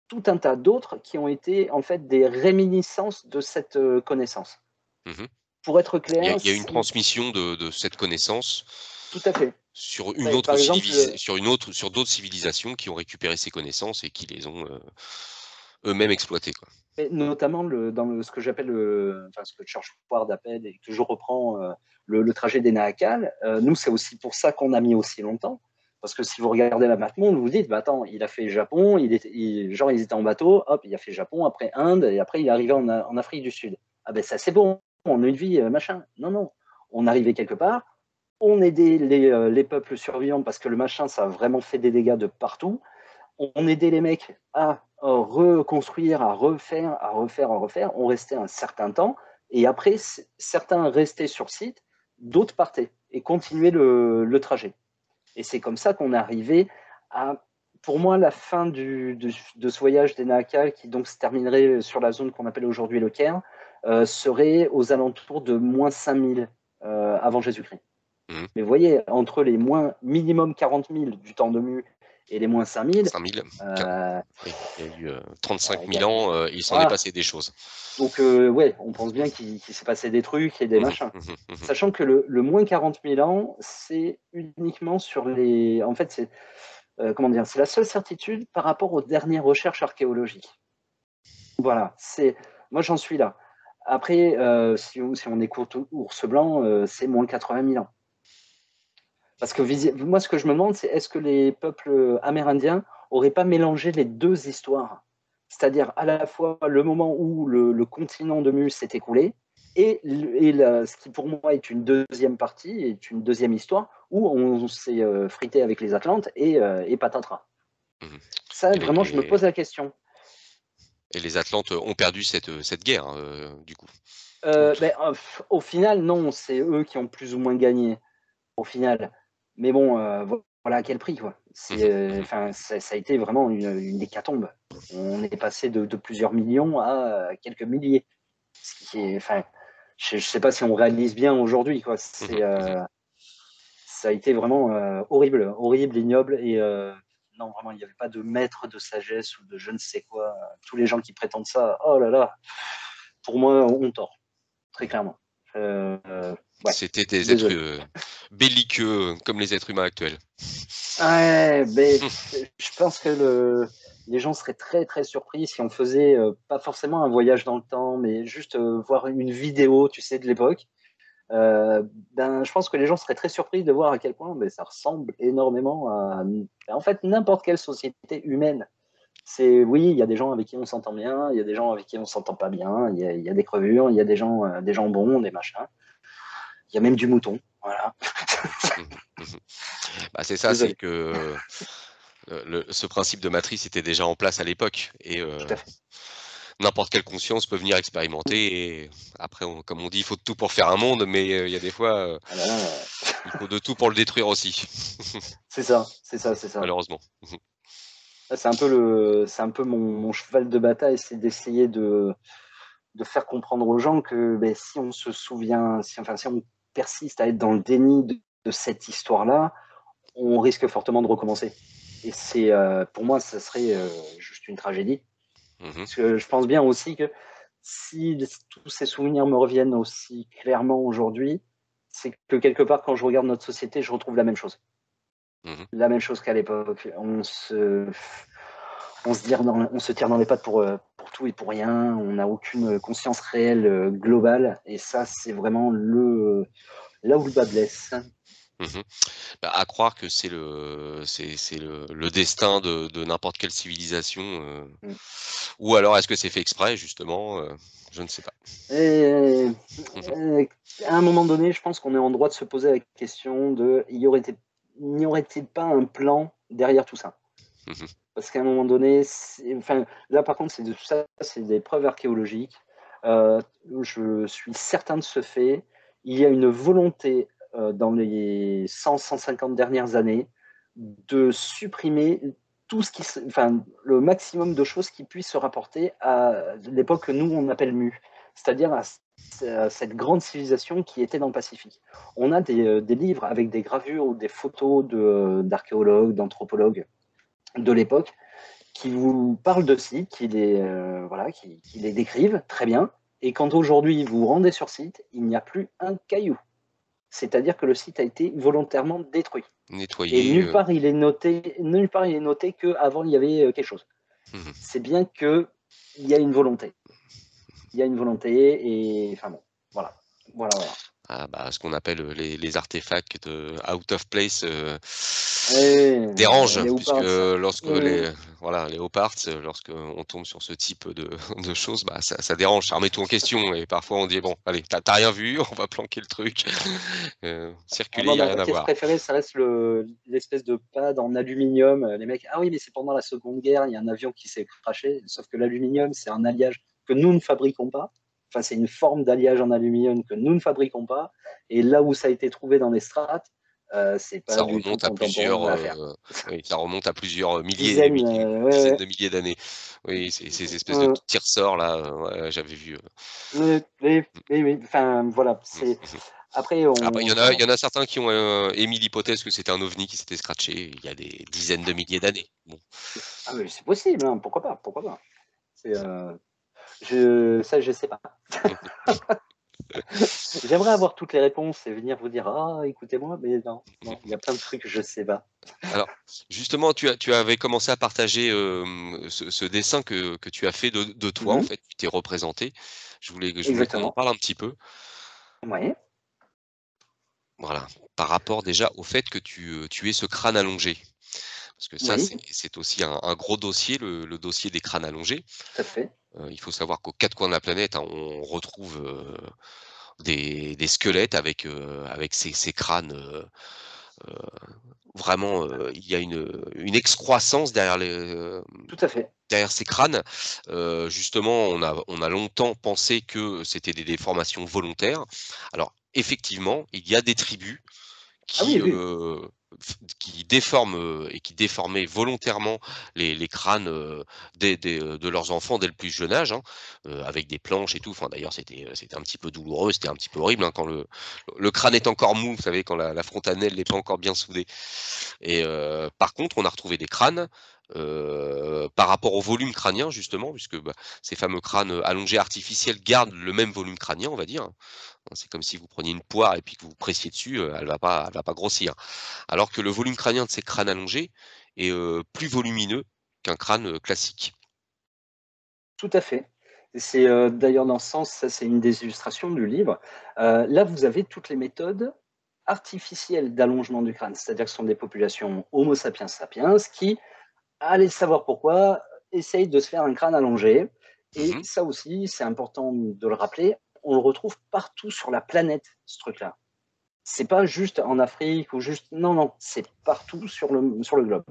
tout un tas d'autres qui ont été en fait des réminiscences de cette connaissance. Mmh mh. Pour être clair, Il y a une transmission de cette connaissance tout à fait. sur Par exemple, sur d'autres civilisations qui ont récupéré ces connaissances et qui les ont, eux-mêmes exploitées, quoi. et notamment ce que j'appelle, enfin ce que Churchward appelle et que je reprends, le trajet des Nahakal. Nous, c'est aussi pour ça qu'on a mis aussi longtemps. Parce que si vous regardez la map monde, vous vous dites, bah attends, il a fait Japon, genre ils étaient en bateau, hop, il a fait Japon, après Inde, et après il est arrivé en Afrique du Sud. Ah ben ça c'est bon, on a une vie, machin. Non, non. On arrivait quelque part, on aidait les peuples survivants parce que le machin, ça a vraiment fait des dégâts de partout. On aidait les mecs à reconstruire, à refaire, à refaire, à refaire. On restait un certain temps. Et après, certains restaient sur site, d'autres partaient et continuaient le trajet. Et c'est comme ça qu'on est arrivé à, pour moi, la fin de ce voyage des Nahakal, qui donc se terminerait sur la zone qu'on appelle aujourd'hui le Caire, serait aux alentours de moins 5000 avant Jésus-Christ. Mmh. Mais vous voyez, entre les moins minimum 40 000 du temps de Mu et les moins 5000, 5000 ca euh, oui, il y a eu, 35 il y 000 a, ans, il s'en est voilà. passé des choses. Donc, ouais, on pense bien qu'il s'est passé des trucs et des Mmh mh. machins. Mmh mh. Mmh mh. Sachant que le moins 40 000 ans, c'est uniquement sur les. En fait, comment dire, c'est la seule certitude par rapport aux dernières recherches archéologiques. Voilà, moi j'en suis là. Après, si on écoute Ours Blanc, c'est moins 80 000 ans. Parce que moi, ce que je me demande, c'est est-ce que les peuples amérindiens n'auraient pas mélangé les deux histoires? C'est-à-dire à la fois le moment où le continent de Mu s'est écoulé ce qui pour moi est une deuxième partie, est une deuxième histoire, où on s'est frité avec les Atlantes et patatras. Mmh. Ça, Et les vraiment, je me pose la question. et les Atlantes ont perdu cette guerre, du coup? Ou Au final, non, c'est eux qui ont plus ou moins gagné, au final. Mais bon, voilà à quel prix, quoi. mmh mh. Mmh. Enfin, ça a été vraiment une hécatombe. On est passé de plusieurs millions à quelques milliers. Ce qui est, enfin, je ne sais pas si on réalise bien aujourd'hui, quoi. Mmh. Mmh. Ça a été vraiment horrible, horrible, ignoble. Et non, vraiment, il n'y avait pas de maître de sagesse ou de je ne sais quoi. Tous les gens qui prétendent ça, oh là là, pour moi, ont tort, très clairement. Euh, ouais, C'était je suis des êtres, désolé. belliqueux, comme les êtres humains actuels. Ouais, mais je pense que les gens seraient très très surpris si on faisait pas forcément un voyage dans le temps, mais juste voir une vidéo, tu sais, de l'époque. Euh, je pense que les gens seraient très surpris de voir à quel point ça ressemble énormément à en fait n'importe quelle société humaine. C'est oui, il y a des gens avec qui on s'entend bien, il y a des gens avec qui on s'entend pas bien, il y a des crevures, il y a des gens bons, des machins. Il y a même du mouton. Voilà. Mmh. Mmh. Bah, c'est ça, c'est Désolé. que, ce principe de matrice était déjà en place à l'époque et Tout à fait. n'importe quelle conscience peut venir expérimenter et après on comme on dit: «Il faut de tout pour faire un monde», mais il y a des fois, Ah là, il faut de tout pour le détruire aussi. c'est ça, c'est ça, c'est ça. Malheureusement. Là, c'est un peu mon cheval de bataille, c'est d'essayer de faire comprendre aux gens que, beh, si on se souvient, si on persiste à être dans le déni de cette histoire-là, on risque fortement de recommencer. Et c'est, pour moi, ça serait, juste une tragédie. Mmh mh. Parce que je pense bien aussi que si tous ces souvenirs me reviennent aussi clairement aujourd'hui, c'est que quelque part, quand je regarde notre société, je retrouve la même chose. Mmh. La même chose qu'à l'époque. On se tire dans les pattes pour tout et pour rien. On n'a aucune conscience réelle globale. Et ça, c'est vraiment là où le bas blesse. Mmh. Bah, à croire que c'est le destin de n'importe quelle civilisation, Mm. ou alors est-ce que c'est fait exprès justement? Je ne sais pas. Et Mmh mh. à un moment donné, je pense qu'on est en droit de se poser la question de n'y aurait-il pas un plan derrière tout ça? Mmh. Parce qu'à un moment donné, enfin, là par contre, c'est de tout ça, c'est des preuves archéologiques. Euh, je suis certain de ce fait. Il y a une volonté dans les 100-150 dernières années de supprimer tout ce enfin, le maximum de choses qui puissent se rapporter à l'époque que nous on appelle Mu, c'est-à-dire à cette grande civilisation qui était dans le Pacifique. On a des livres avec des gravures ou des photos d'archéologues, d'anthropologues de l'époque qui vous parlent de sites, voilà, qui les décrivent très bien. Et quand aujourd'hui vous vous rendez sur site, il n'y a plus un caillou. C'est-à-dire que le site a été volontairement détruit. Et Nettoyer, nulle part il est noté qu'avant il y avait quelque chose. mmh. C'est bien qu'il y a une volonté. Il y a une volonté et enfin bon, voilà. Voilà, voilà. Ah bah, ce qu'on appelle, les artefacts, out of place, Et dérangent les puisque Houpards, ça. lorsque les voilà, les Hoparts, lorsque on tombe sur ce type de de choses, bah, ça dérange, ça remet tout en question et parfois on dit: «Bon allez, tu as rien vu, on va planquer le truc, circulez, Moi, il y a ma rien à pièce voir». préférée, ça reste l'espèce de pad en aluminium. Les mecs, ah oui, mais c'est pendant la Seconde Guerre, il y a un avion qui s'est crashé. Sauf que l'aluminium, c'est un alliage que nous ne fabriquons pas. Enfin, c'est une forme d'alliage en aluminium que nous ne fabriquons pas. Et là où ça a été trouvé dans les strates, c'est pas Ça du tout remonte à contemporain plusieurs, à l'affaire. oui, ça remonte à plusieurs, milliers et Dizaines, ouais, dizaines ouais. de milliers d'années. Oui, ces espèces de Euh, petits ressorts là, ouais, j'avais vu, oui, enfin, voilà. mmh, mmh. Après, Ah bah, enfin il bon. y en a certains qui ont, émis l'hypothèse que c'était un ovni qui s'était scratché il y a des dizaines de milliers d'années. Bon. Ah, mais c'est possible, hein, pourquoi pas, pourquoi pas. C'est, ça, je sais pas. J'aimerais avoir toutes les réponses et venir vous dire: «Ah, écoutez-moi», mais non, non, il y a plein de trucs que je sais pas. Alors, justement, tu avais commencé à partager, ce dessin que tu as fait de toi, en Mmh. fait, tu t'es représenté. Je voulais qu'on en Exactement. parle un petit peu. Ouais. Voilà, par rapport déjà au fait que tu aies ce crâne allongé. Parce que ça, Oui, c'est aussi un gros dossier, le dossier des crânes allongés. tout à fait. Il faut savoir qu'aux 4 coins de la planète, hein, on retrouve, des squelettes avec ces crânes, heu, vraiment, il y a une excroissance Tout à fait. derrière ces crânes. Justement, on a longtemps pensé que c'était des déformations volontaires. Alors effectivement, il y a des tribus Ah oui, qui, oui. qui déforment, et qui déformaient volontairement les crânes, de leurs enfants dès le plus jeune âge, hein, avec des planches et tout. Enfin d'ailleurs c'était un petit peu douloureux, c'était un petit peu horrible, hein, quand le crâne est encore mou, vous savez quand la frontanelle n'est pas encore bien soudée et par contre on a retrouvé des crânes, par rapport au volume crânien justement puisque, bah, ces fameux crânes, allongés artificiels gardent le même volume crânien, on va dire. C'est comme si vous preniez une poire et puis que vous pressiez dessus, elle va pas grossir. Alors que le volume crânien de ces crânes allongés est, plus volumineux qu'un crâne, classique. Tout à fait. C'est, d'ailleurs dans ce sens, ça c'est une des illustrations du livre. Là, vous avez toutes les méthodes artificielles d'allongement du crâne. C'est-à-dire que ce sont des populations Homo sapiens sapiens qui, allez savoir pourquoi, essayent de se faire un crâne allongé. Et Mmh. ça aussi, c'est important de le rappeler, on le retrouve partout sur la planète, ce truc-là. C'est pas juste en Afrique ou juste. Non, non, c'est partout sur le globe.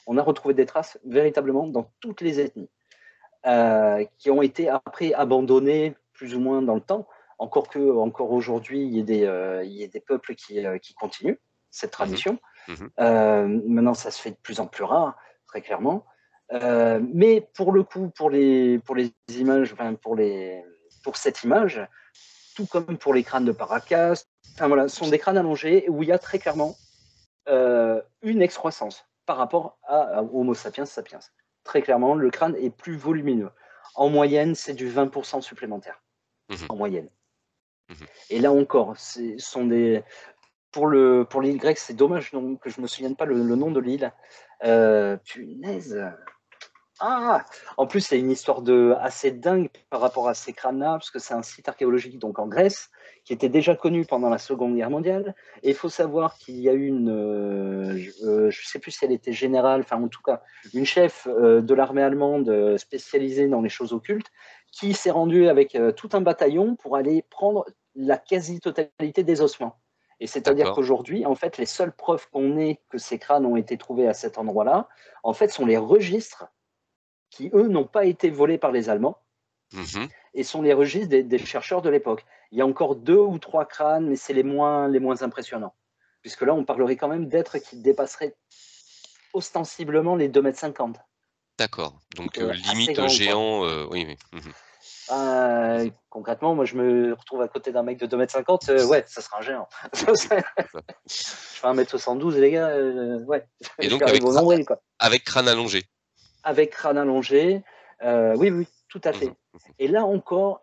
On a retrouvé des traces véritablement dans toutes les ethnies qui ont été après abandonnées plus ou moins dans le temps. Encore aujourd'hui, il y a des peuples qui continuent cette Mhm. tradition. Mhm. Maintenant, ça se fait de plus en plus rare, très clairement. Mais pour le coup, pour les images, enfin pour cette image, tout comme pour les crânes de Paracas, enfin voilà, ce sont des crânes allongés où il y a très clairement une excroissance par rapport à Homo sapiens sapiens. Très clairement, le crâne est plus volumineux. En moyenne, c'est du 20% supplémentaire. Mhm. En moyenne. Mhm. Et là encore, ce sont des. Pour l'île grecque, c'est dommage que je ne me souvienne pas le nom de l'île. Punaise. Ah, en plus, c'est une histoire assez dingue par rapport à ces crânes-là, parce que c'est un site archéologique donc en Grèce, qui était déjà connu pendant la Seconde Guerre mondiale. Et il faut savoir qu'il y a eu je ne sais plus si elle était générale, enfin en tout cas, une chef de l'armée allemande spécialisée dans les choses occultes, qui s'est rendue avec tout un bataillon pour aller prendre la quasi-totalité des ossements. Et c'est-à-dire D'accord. qu'aujourd'hui, en fait, les seules preuves qu'on ait que ces crânes ont été trouvés à cet endroit-là, en fait, sont les registres qui, eux, n'ont pas été volés par les Allemands Mhm. et sont les registres des chercheurs de l'époque. Il y a encore 2 ou 3 crânes, mais c'est les moins impressionnants. Puisque là, on parlerait quand même d'êtres qui dépasseraient ostensiblement les 2,50 m. D'accord. Donc, Assez limite grand, quoi. géant, oui, oui. Mhm. Mhm. Concrètement, moi, je me retrouve à côté d'un mec de 2,50 m, ouais, ça sera un géant. C'est ça. Je fais 1,72 m, les gars, ouais, Et je lui donc, arrive au nombril, quoi. avec crâne allongé. Avec crâne allongé. Oui, oui, tout à Mhm. fait. Et là encore,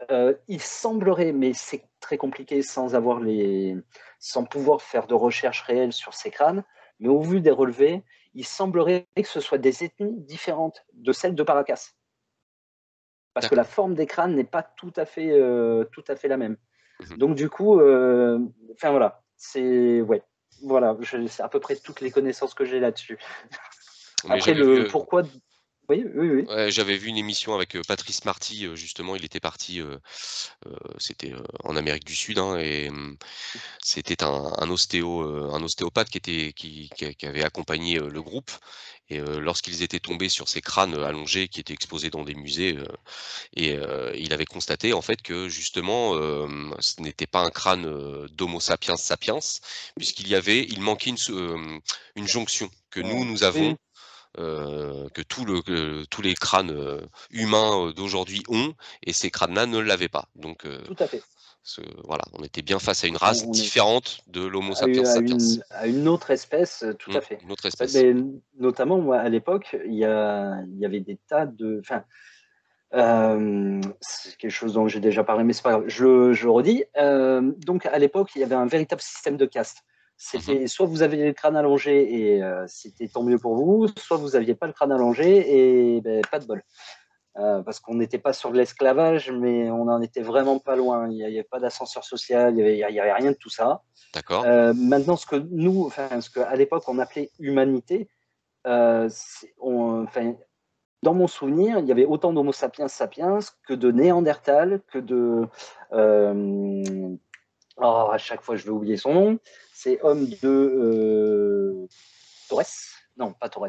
il semblerait, mais c'est très compliqué sans pouvoir faire de recherche réelle sur ces crânes, mais au vu des relevés, il semblerait que ce soit des ethnies différentes de celles de Paracas. Parce que la D'accord. forme des crânes n'est pas tout à fait la même. Mhm. Donc du coup, enfin voilà, voilà, c'est à peu près toutes les connaissances que j'ai là-dessus. Mais Après, j'avais vu, le pourquoi, oui, oui, oui. ouais, j'avais vu une émission avec Patrice Marty, justement, il était parti, c'était en Amérique du Sud, hein, et c'était un ostéopathe qui avait accompagné le groupe. Et lorsqu'ils étaient tombés sur ces crânes allongés qui étaient exposés dans des musées, il avait constaté en fait que justement, ce n'était pas un crâne d'Homo sapiens sapiens, il manquait une jonction que nous Oui, avons, oui, que tous les crânes humains d'aujourd'hui ont, et ces crânes-là ne l'avaient pas. Donc, tout à fait. voilà, on était bien face à une race On est différente de l'Homo sapiens sapiens. à une autre espèce, tout à fait. Une autre espèce. Mais notamment, moi, à l'époque, il y avait des tas de. Enfin, c'est quelque chose dont j'ai déjà parlé, mais c'est pas grave. Je le redis. Donc, à l'époque, il y avait un véritable système de caste. Mmh. C'était soit vous aviez le crâne allongé et c'était tant mieux pour vous, soit vous n'aviez pas le crâne allongé et ben, pas de bol. Parce qu'on n'était pas sur de l'esclavage, mais on n'en était vraiment pas loin. Il n'y avait pas d'ascenseur social, il y avait rien de tout ça. D'accord. Maintenant, ce qu'à l'époque on appelait humanité, enfin, dans mon souvenir, il y avait autant d'Homo sapiens sapiens que de Néandertal, que de. À chaque fois, je vais oublier son nom. C'est homme de Torres. Non, pas Torres.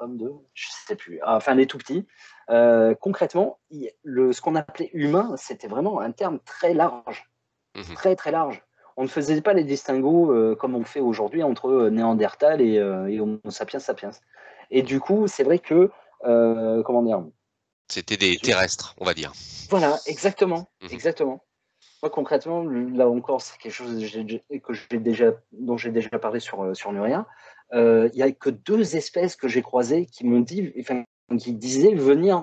Homme de. Je ne sais plus. Enfin, les tout petits. Concrètement, ce qu'on appelait humain, c'était vraiment un terme très large. Mmh. Très, très large. On ne faisait pas les distinguos comme on fait aujourd'hui entre Néandertal et Homo sapiens sapiens. Et Mmh. du coup, c'est vrai que, comment dire, C'était des terrestres, on va dire. voilà, exactement, Mmh. exactement. Moi, concrètement, là encore, c'est quelque chose dont j'ai déjà parlé sur Nuria. Il n'y a que 2 espèces que j'ai croisées qui m'ont dit, enfin, qui disaient venir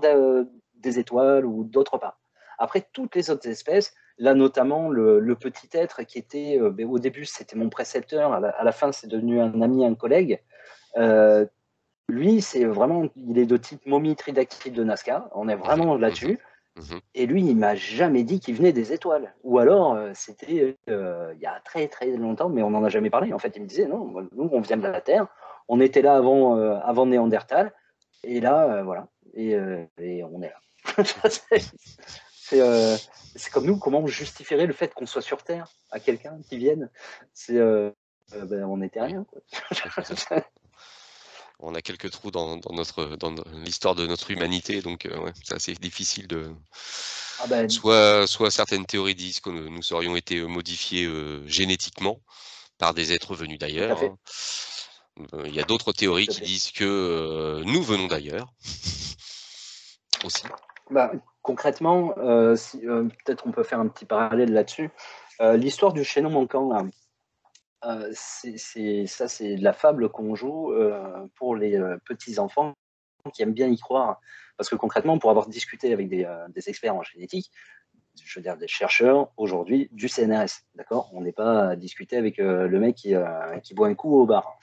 des étoiles ou d'autre part. Après, toutes les autres espèces, là notamment le petit être qui était, au début, c'était mon précepteur, à la fin, c'est devenu un ami, un collègue. Euh, Lui, il est de type momie tridactyle de Nazca. On est Mmh. vraiment Mmh. là-dessus. Mmh. Et lui, il m'a jamais dit qu'il venait des étoiles. Ou alors, c'était il y a très très longtemps, mais on n'en a jamais parlé. En fait, il me disait, non, nous, on vient de la Terre. On était là avant Néandertal. Et là, voilà. Et on est là. c'est, euh, c'est comme nous, comment on justifierait le fait qu'on soit sur Terre à quelqu'un qui vienne? C'est, on n'était Oui, rien, quoi. c'est ça. On a quelques trous dans l'histoire de notre humanité, donc ouais, c'est assez difficile de Ah ben, soit certaines théories disent que nous serions été, modifiés, génétiquement par des êtres venus tout à d'ailleurs, fait, hein. Il y a d'autres théories tout à qui fait. disent que, nous venons d'ailleurs aussi. Bah, concrètement, si, peut-être on peut faire un petit parallèle là-dessus. L'histoire du chaînon manquant là, c'est de la fable qu'on joue, pour les, petits enfants qui aiment bien y croire. Parce que concrètement, pour avoir discuté avec des experts en génétique, je veux dire des chercheurs aujourd'hui du CNRS, d'accord? On n'est pas à discuter avec, le mec qui boit un coup au bar.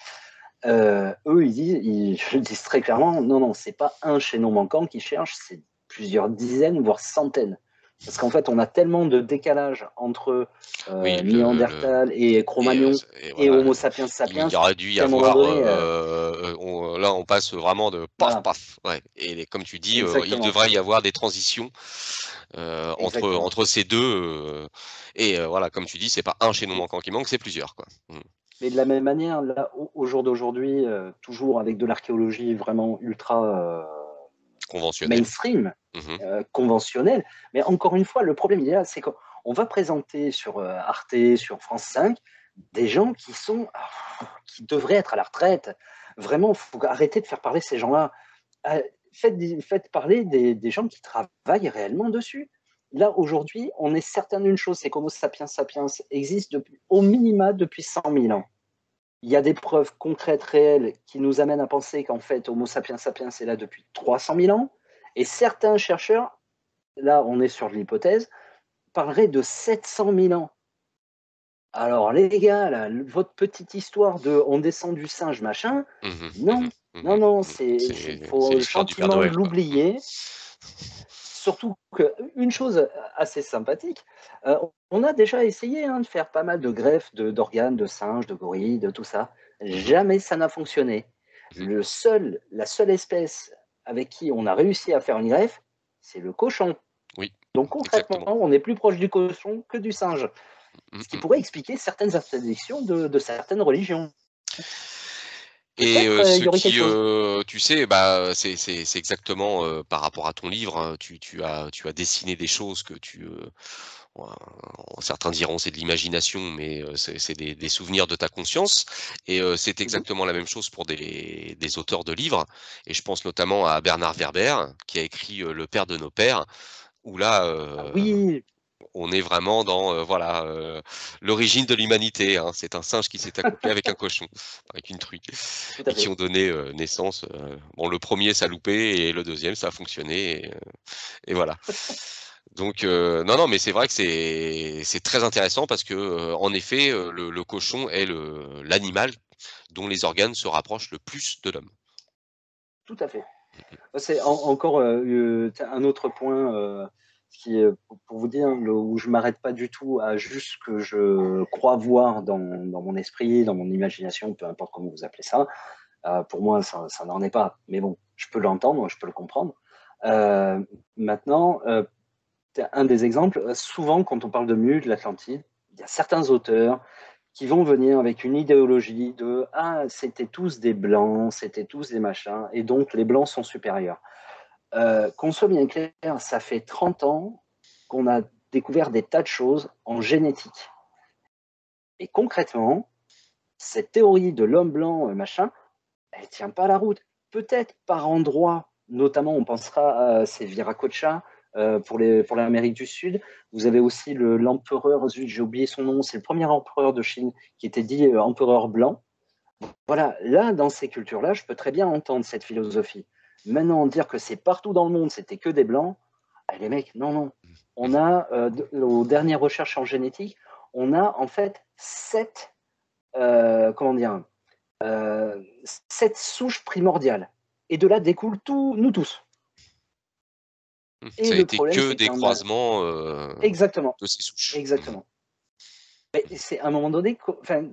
Eux, ils disent très clairement: «Non, non, c'est pas un chaînon manquant qu'ils cherchent, c'est plusieurs dizaines, voire centaines». Parce qu'en fait, on a tellement de décalage entre, Oui, le Néandertal et Cro-Magnon et et voilà, Homo sapiens il sapiens, y aurait dû y qu'à un moment avoir, donné, là, on passe vraiment de paf, voilà, paf, ouais et comme tu dis, il exactement, devrait y avoir des transitions, exactement. entre ces 2. Et voilà, comme tu dis, c'est pas un chaînon Mais manquant qui manque, c'est plusieurs, quoi. Mmh. mais de la même manière, là, au jour d'aujourd'hui, toujours avec de l'archéologie vraiment ultra, Conventionnel. mainstream, Mmh. conventionnelle. Mais encore une fois, le problème il est là, c'est qu'on va présenter sur Arte, sur France 5, des gens qui devraient être à la retraite. Vraiment, il faut arrêter de faire parler ces gens-là. Faites parler des gens qui travaillent réellement dessus. Là, aujourd'hui, on est certain d'une chose, c'est qu'Homo sapiens sapiens existe au minima depuis 100 000 ans. Il y a des preuves concrètes, réelles, qui nous amènent à penser qu'en fait, Homo sapiens sapiens est là depuis 300 000 ans. Et certains chercheurs, là, on est sur l'hypothèse, parleraient de 700 000 ans. Alors, les gars, là, votre petite histoire de on descend du singe, machin, Mmh mh. Mmh non, mh. non, Mmh. non, Mmh. C'est faut l'histoire du Père gentiment Noël, quoi. Mmh. l'oublier. Surtout qu'une chose assez sympathique, on a déjà essayé hein, de faire pas mal de greffes d'organes, de singes, de gorilles, de tout ça. Mmh mh. Jamais ça n'a fonctionné. Mmh. La seule espèce avec qui on a réussi à faire une greffe, c'est le cochon. Oui, Donc concrètement, exactement. on est plus proche du cochon que du singe. Mmh Ce qui mh. pourrait expliquer certaines interdictions de certaines religions. Et Peut-être il ce y aurait quelque qui, chose. tu sais, bah, c'est exactement, par rapport à ton livre, hein, tu as dessiné des choses que ouin, certains diront c'est de l'imagination, mais c'est des souvenirs de ta conscience et c'est Mhm. exactement la même chose pour des auteurs de livres et je pense notamment à Bernard Werber qui a écrit, Le père de nos pères où là, Ah oui, on est vraiment dans, voilà, l'origine de l'humanité, hein. C'est un singe qui s'est accouplé avec un cochon, avec une truie tout à et qui fait. ont donné, naissance, bon le premier ça a loupé et le deuxième ça a fonctionné et voilà. Donc non, non, mais c'est vrai que c'est très intéressant parce que, en effet, le cochon est l'animal dont les organes se rapprochent le plus de l'homme. Tout à fait. C'est encore un autre point qui est, pour vous dire, où je m'arrête pas du tout à juste ce que je crois voir dans mon esprit, dans mon imagination, peu importe comment vous appelez ça. Pour moi, ça n'en est pas. Mais bon, je peux l'entendre, je peux le comprendre. Euh, Maintenant, un des exemples, souvent quand on parle de Mu, de l'Atlantide, il y a certains auteurs qui vont venir avec une idéologie de ah, c'était tous des blancs, c'était tous des machins, et donc les blancs sont supérieurs. Qu'on soit bien clair, ça fait 30 ans qu'on a découvert des tas de choses en génétique. Et concrètement, cette théorie de l'homme blanc, machin, elle ne tient pas la route. Peut-être par endroits, notamment on pensera à ces Viracocha pour l'Amérique du Sud. Vous avez aussi l'empereur, j'ai oublié son nom, c'est le premier empereur de Chine qui était dit empereur blanc. Voilà, là, dans ces cultures-là, je peux très bien entendre cette philosophie. Maintenant, dire que c'est partout dans le monde, c'était que des blancs, ah, les mecs, non, non. On a, aux dernières recherches en génétique, on a en fait comment dire, euh, 7 souches primordiales. Et de là découle tout, nous tous. Et Ça a le été problème, que c'est des qu'il y en a. croisements, Exactement, de ces souches. Mmh. exactement. Mais c'est à un moment donné, enfin,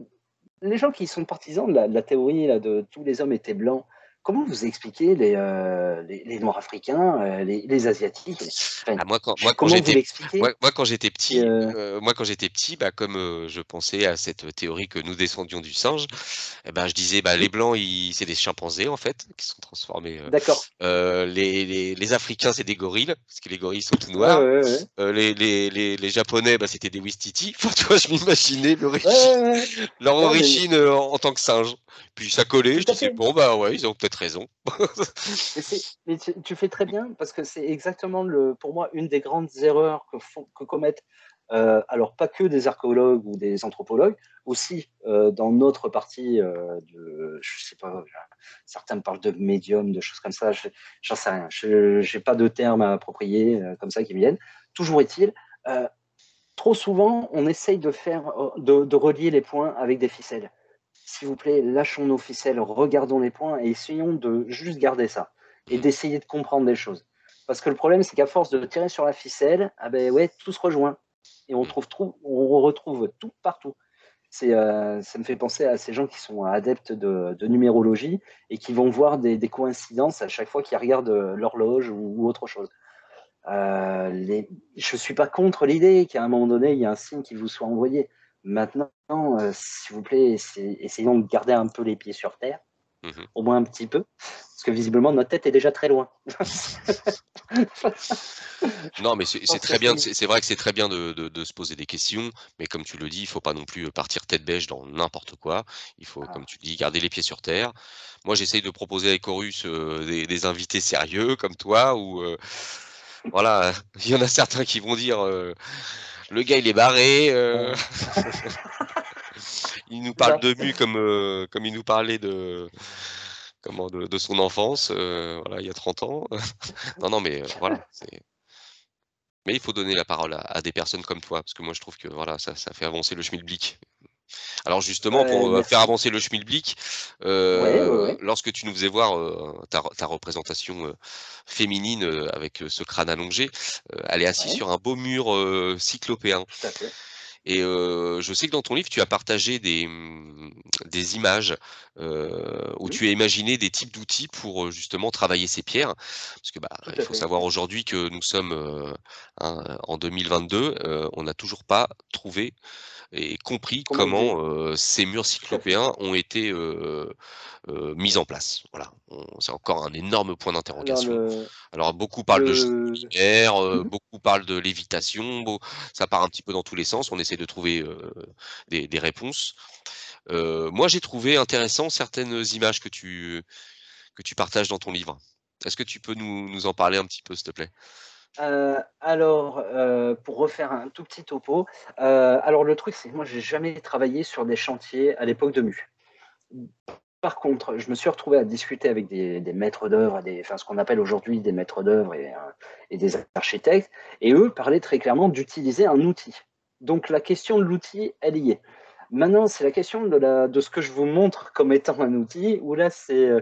les gens qui sont partisans de la théorie là, de tous les hommes étaient blancs, comment vous expliquez les Noirs africains, les Asiatiques, enfin, Ah, comment vous l'exexpliquez? moi quand j'étais Et petit, bah, comme, je pensais à cette théorie que nous descendions du singe, et ben, je disais: «Bah, mmh, les blancs, ils c'est des chimpanzés, en fait, qui sont transformés, d'accord. les africains, c'est des gorilles, parce que les gorilles sont tout Ouais, ouais, noirs, ouais, ouais. les japonais, bah, c'était des ouistiti». Enfin, tu vois, je m'imaginais Ouais, l'origine ouais, ouais. leur Non, mais origine, en tant que singe. Puis ça collait, tout je à disais: fait. «Bon, bah, ouais, ils ont peut-être raison». Mais tu fais très bien parce que c'est exactement pour moi une des grandes erreurs que commettent, alors pas que des archéologues ou des anthropologues, aussi dans notre partie je sais pas, certains me parlent de médium, de choses comme ça, j'en sais rien. J'ai pas de termes à approprier comme ça qui me viennent. Toujours est-il, euh, trop souvent on essaye de faire, de relier les points avec des ficelles. S'il vous plaît, lâchons nos ficelles, regardons les points et essayons de juste garder ça et Mmh. d'essayer de comprendre les choses. Parce que le problème, c'est qu'à force de tirer sur la ficelle, ah ben ouais, tout se rejoint et Mmh. on retrouve tout partout. Ça me fait penser à ces gens qui sont adeptes de numérologie et qui vont voir des coïncidences à chaque fois qu'ils regardent l'horloge ou autre chose. Je ne suis pas contre l'idée qu'à un moment donné, il y a un signe qui vous soit envoyé. Maintenant, s'il vous plaît, essayons de garder un peu les pieds sur terre, Mmh. au moins un petit peu, parce que visiblement, notre tête est déjà très loin. Non, mais Je c'est pense que très bien, c'est vrai que c'est très bien de se poser des questions, mais comme tu le dis, il faut pas non plus, partir tête bêche dans n'importe quoi. Il faut, comme Ah, tu dis, garder les pieds sur terre. Moi, j'essaye de proposer avec Horus, des invités sérieux comme toi ou, voilà, il y en a certains qui vont dire, «Le gars, il est barré, euh, il nous c'est parle ça. de mu comme il nous parlait de son enfance, voilà, il y a 30 ans». Non, non, mais, voilà, mais il faut donner la parole à des personnes comme toi, parce que moi je trouve que voilà, ça fait avancer le schmilblick. Alors justement pour, faire Merci. avancer le schmilblick, Ouais, ouais, ouais. lorsque tu nous faisais voir, ta représentation, féminine, avec, ce crâne allongé, elle est assise Ouais, sur un beau mur, cyclopéen. tout à fait. Et je sais que dans ton livre, tu as partagé des images, où Mhm, tu as imaginé des types d'outils pour, justement travailler ces pierres. Parce que, bah, tout il à faut fait. savoir aujourd'hui que nous sommes, en 2022, on n'a toujours pas trouvé et compris Comment utiliser? comment, ces murs Tout à fait. cyclopéens ont été, mis en place. Voilà, c'est encore un énorme point Alors, d'interrogation. Alors beaucoup parlent de génie le, lunaire, mhm. beaucoup parlent de lévitation, ça part un petit peu dans tous les sens. On essaie de trouver, des réponses. Moi, j'ai trouvé intéressant certaines images que tu partages dans ton livre. Est-ce que tu peux nous en parler un petit peu, s'il te plaît? Alors, pour refaire un tout petit topo, alors le truc, c'est que moi, j'ai jamais travaillé sur des chantiers à l'époque de Mu. Par contre, je me suis retrouvé à discuter avec des maîtres d'œuvre, enfin, ce qu'on appelle aujourd'hui des maîtres d'œuvre et des architectes, et eux parlaient très clairement d'utiliser un outil. Donc la question de l'outil, elle y est. Maintenant, c'est la question de ce que je vous montre comme étant un outil, où là, je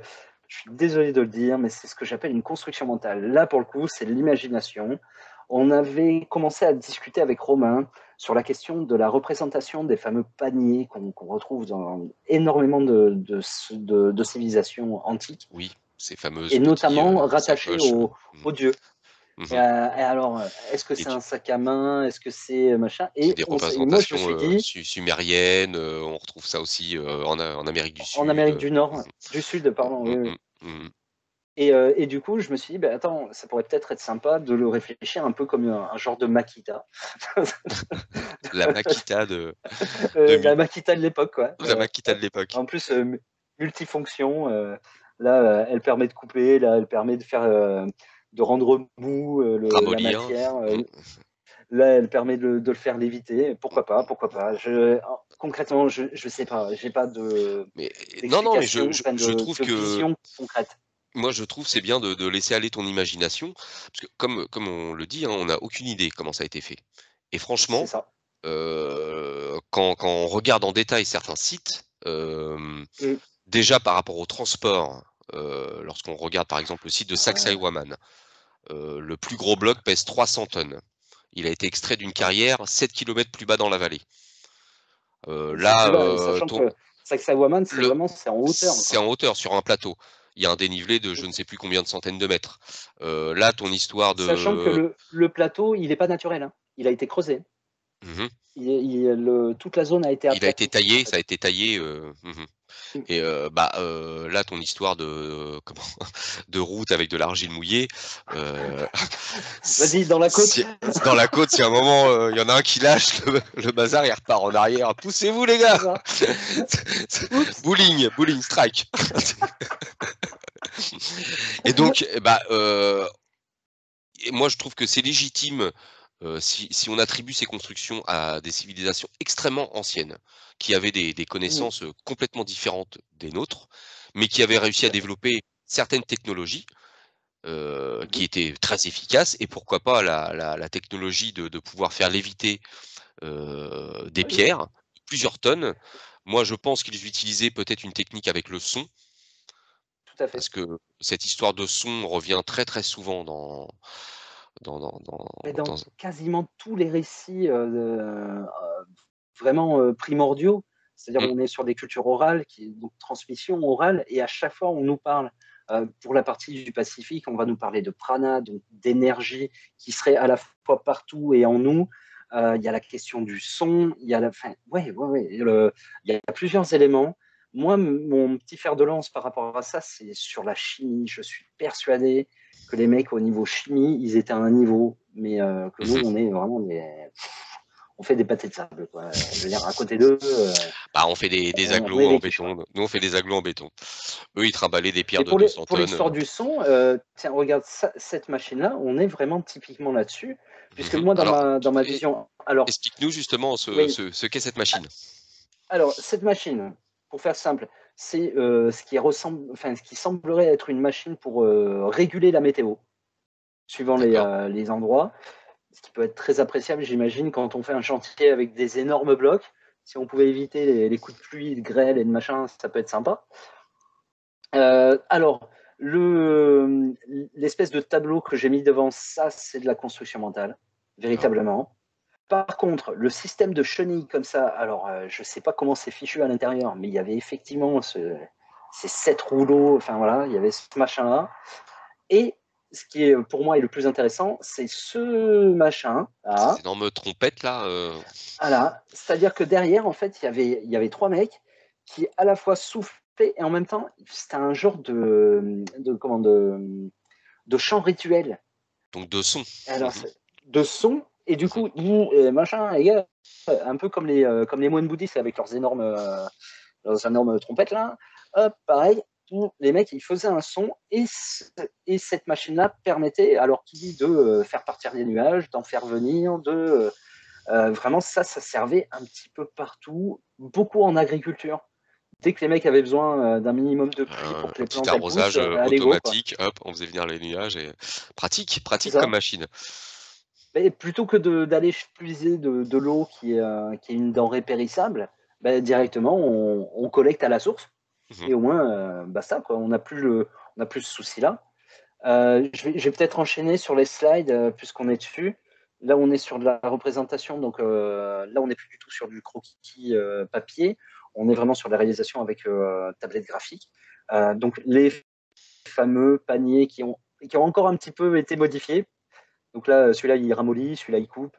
suis désolé de le dire, mais c'est ce que j'appelle une construction mentale. Là, pour le coup, c'est l'imagination. On avait commencé à discuter avec Romain sur la question de la représentation des fameux paniers qu'on retrouve dans énormément de civilisations antiques, Oui, ces fameuses et petits, notamment rattachés sacoches, aux dieux. Et, mmh. alors, est-ce que Et c'est un sac à main? Est-ce que c'est machin? c'est des Et moi, je me représentations, suis dit, sumériennes, on retrouve ça aussi, en Amérique du en Sud, Amérique du Nord, du Sud, pardon, oui, oui. mmh, mmh. Et du coup, je me suis dit, bah, attends, ça pourrait peut-être être sympa de le réfléchir un peu comme un genre de Makita. La Makita de Mu, La Makita de l'époque, quoi. la Makita de Hop. l'époque. En plus, multifonction. Là, elle permet de couper. Là, elle permet de rendre mou la Ramollir, matière. mmh, Là, elle permet de le faire léviter. Pourquoi pas? mmh. Pourquoi pas? Concrètement, je sais pas. J'ai pas Mais non, non, mais d'explication, enfin je trouve de que vision concrète. moi, je trouve c'est bien de laisser aller ton imagination, parce que comme on le dit, hein, on n'a aucune idée comment ça a été fait. Et C'est franchement, ça. quand on regarde en détail certains sites, Mm. déjà par rapport au transport, lorsqu'on regarde par exemple le site de Ah ouais. Sacsayhuaman, le plus gros bloc pèse 300 tonnes. Il a été extrait d'une Ouais. carrière 7 kilomètres plus bas dans la vallée. C'est plus Là, bas. Et sachant ton que Sacsayhuaman, le c'est en hauteur, c'est quoi. en hauteur sur un plateau. il y a un dénivelé de je ne sais plus combien de centaines de mètres. Là, ton histoire Sachant que de... le plateau, il n'est pas naturel, hein. Il a été creusé. Mmh. Toute la zone a été Il a été aplatie, en taillé, ça a fait. été taillé, Mm. et là, ton histoire de, comment de route avec de l'argile mouillée, Vas-y, dans la côte. si dans la côte, si à un moment, il y en a un qui lâche le bazar, il repart en arrière. «Poussez-vous les gars!» Oups. Bowling, strike. Et donc, et moi je trouve que c'est légitime, si on attribue ces constructions à des civilisations extrêmement anciennes, qui avaient des Mm, connaissances, complètement différentes des nôtres, mais qui avaient réussi à tout à fait. développer certaines technologies, Mhm. qui étaient très efficaces, et pourquoi pas la technologie de pouvoir faire léviter, des Oui, pierres, plusieurs tonnes. Moi je pense qu'ils utilisaient peut-être une technique avec le son, tout à fait. parce que cette histoire de son revient très, très souvent dans dans dans Mais dans dans quasiment tous les récits vraiment primordiaux, c'est-à-dire mmh, on est sur des cultures orales, donc transmission orale, et à chaque fois on nous parle, pour la partie du Pacifique, on va nous parler de prana, donc d'énergie qui serait à la fois partout et en nous. Il y a la question du son, il y a il y a plusieurs éléments. Moi, mon petit fer de lance par rapport à ça, c'est sur la chimie. Je suis persuadé que les mecs au niveau chimie, ils étaient à un niveau, mais que nous, on mmh. est vraiment on fait des pâtés de sable, quoi. Je veux dire, à côté d'eux, Bah, on fait des on est agglos des en quiches, quoi. béton. Nous, on fait des agglos en béton. Eux, ils trimballaient des pierres Et de 200 pour tonnes. l'histoire du son, tiens, regarde cette machine-là, on est vraiment typiquement là-dessus, puisque moi, Alors, dans ma vision, alors, explique-nous justement oui, ce qu'est cette machine. alors, cette machine, pour faire simple, c'est ce qui semblerait être une machine pour réguler la météo, suivant D'accord. les endroits. Ce qui peut être très appréciable, j'imagine, quand on fait un chantier avec des énormes blocs. Si on pouvait éviter les coups de pluie, de grêle et de machin, ça peut être sympa. Alors, l'espèce de tableau que j'ai mis devant ça, c'est de la construction mentale, D'accord. véritablement. Par contre, le système de chenilles comme ça, alors je ne sais pas comment c'est fichu à l'intérieur, mais il y avait effectivement ces 7 rouleaux, enfin voilà, il y avait ce machin-là. Et ce qui est pour moi est le plus intéressant, c'est ce machin Ces là. énormes trompettes là, Voilà, c'est-à-dire que derrière, en fait, il y avait trois mecs qui à la fois soufflaient et en même temps, c'était un genre de chant rituel. donc de son. Alors, Mmh. de son, et du Mmh. coup, machin, les gars, un peu comme les moines bouddhistes avec leurs énormes trompettes là. Hop, pareil, les mecs, ils faisaient un son et cette machine-là permettait, alors qui dit de faire partir des nuages, d'en faire venir, vraiment, ça servait un petit peu partout, beaucoup en agriculture. Dès que les mecs avaient besoin d'un minimum de pluie pour que Un les petit plantes elles poussent, arrosage, allez go quoi. automatique, hop, on faisait venir les nuages, et pratique, C'est pratique comme ça. machine. Mais plutôt que d'aller puiser de l'eau qui est une denrée périssable, bah, directement on collecte à la source Mmh. et au moins basta quoi. On n'a plus ce souci là. Je vais peut-être enchaîner sur les slides puisqu'on est dessus. Là, on est sur de la représentation, donc là, on n'est plus du tout sur du croquis papier. On est vraiment sur la réalisation avec tablette graphique. Donc, les fameux paniers qui ont encore un petit peu été modifiés. Donc là, celui-là, il ramollit, celui-là, il coupe.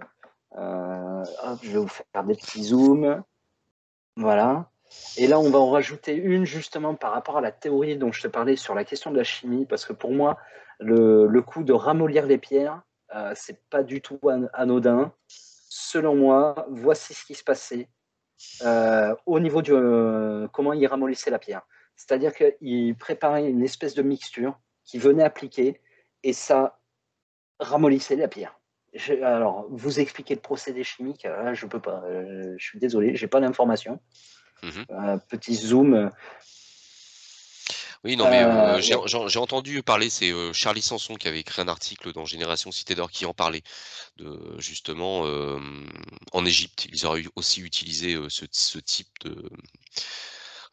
Hop, je vais vous faire des petits zooms. Voilà. Et là, on va en rajouter une justement par rapport à la théorie dont je te parlais sur la question de la chimie, parce que pour moi, le coup de ramollir les pierres, c'est pas du tout anodin. Selon moi, voici ce qui se passait au niveau de comment ils ramollissaient la pierre. C'est-à-dire qu'ils préparaient une espèce de mixture qui venait appliquer et ça ramollissait la pierre. Alors, vous expliquer le procédé chimique, je peux pas. Je suis désolé, j'ai pas d'informations. Mmh. Petit zoom. Oui, non, mais Ouais. j'ai entendu parler, c'est, Charlie Sanson qui avait écrit un article dans Génération Cité d'Or qui en parlait, de justement, en Égypte, ils auraient aussi utilisé, ce type de...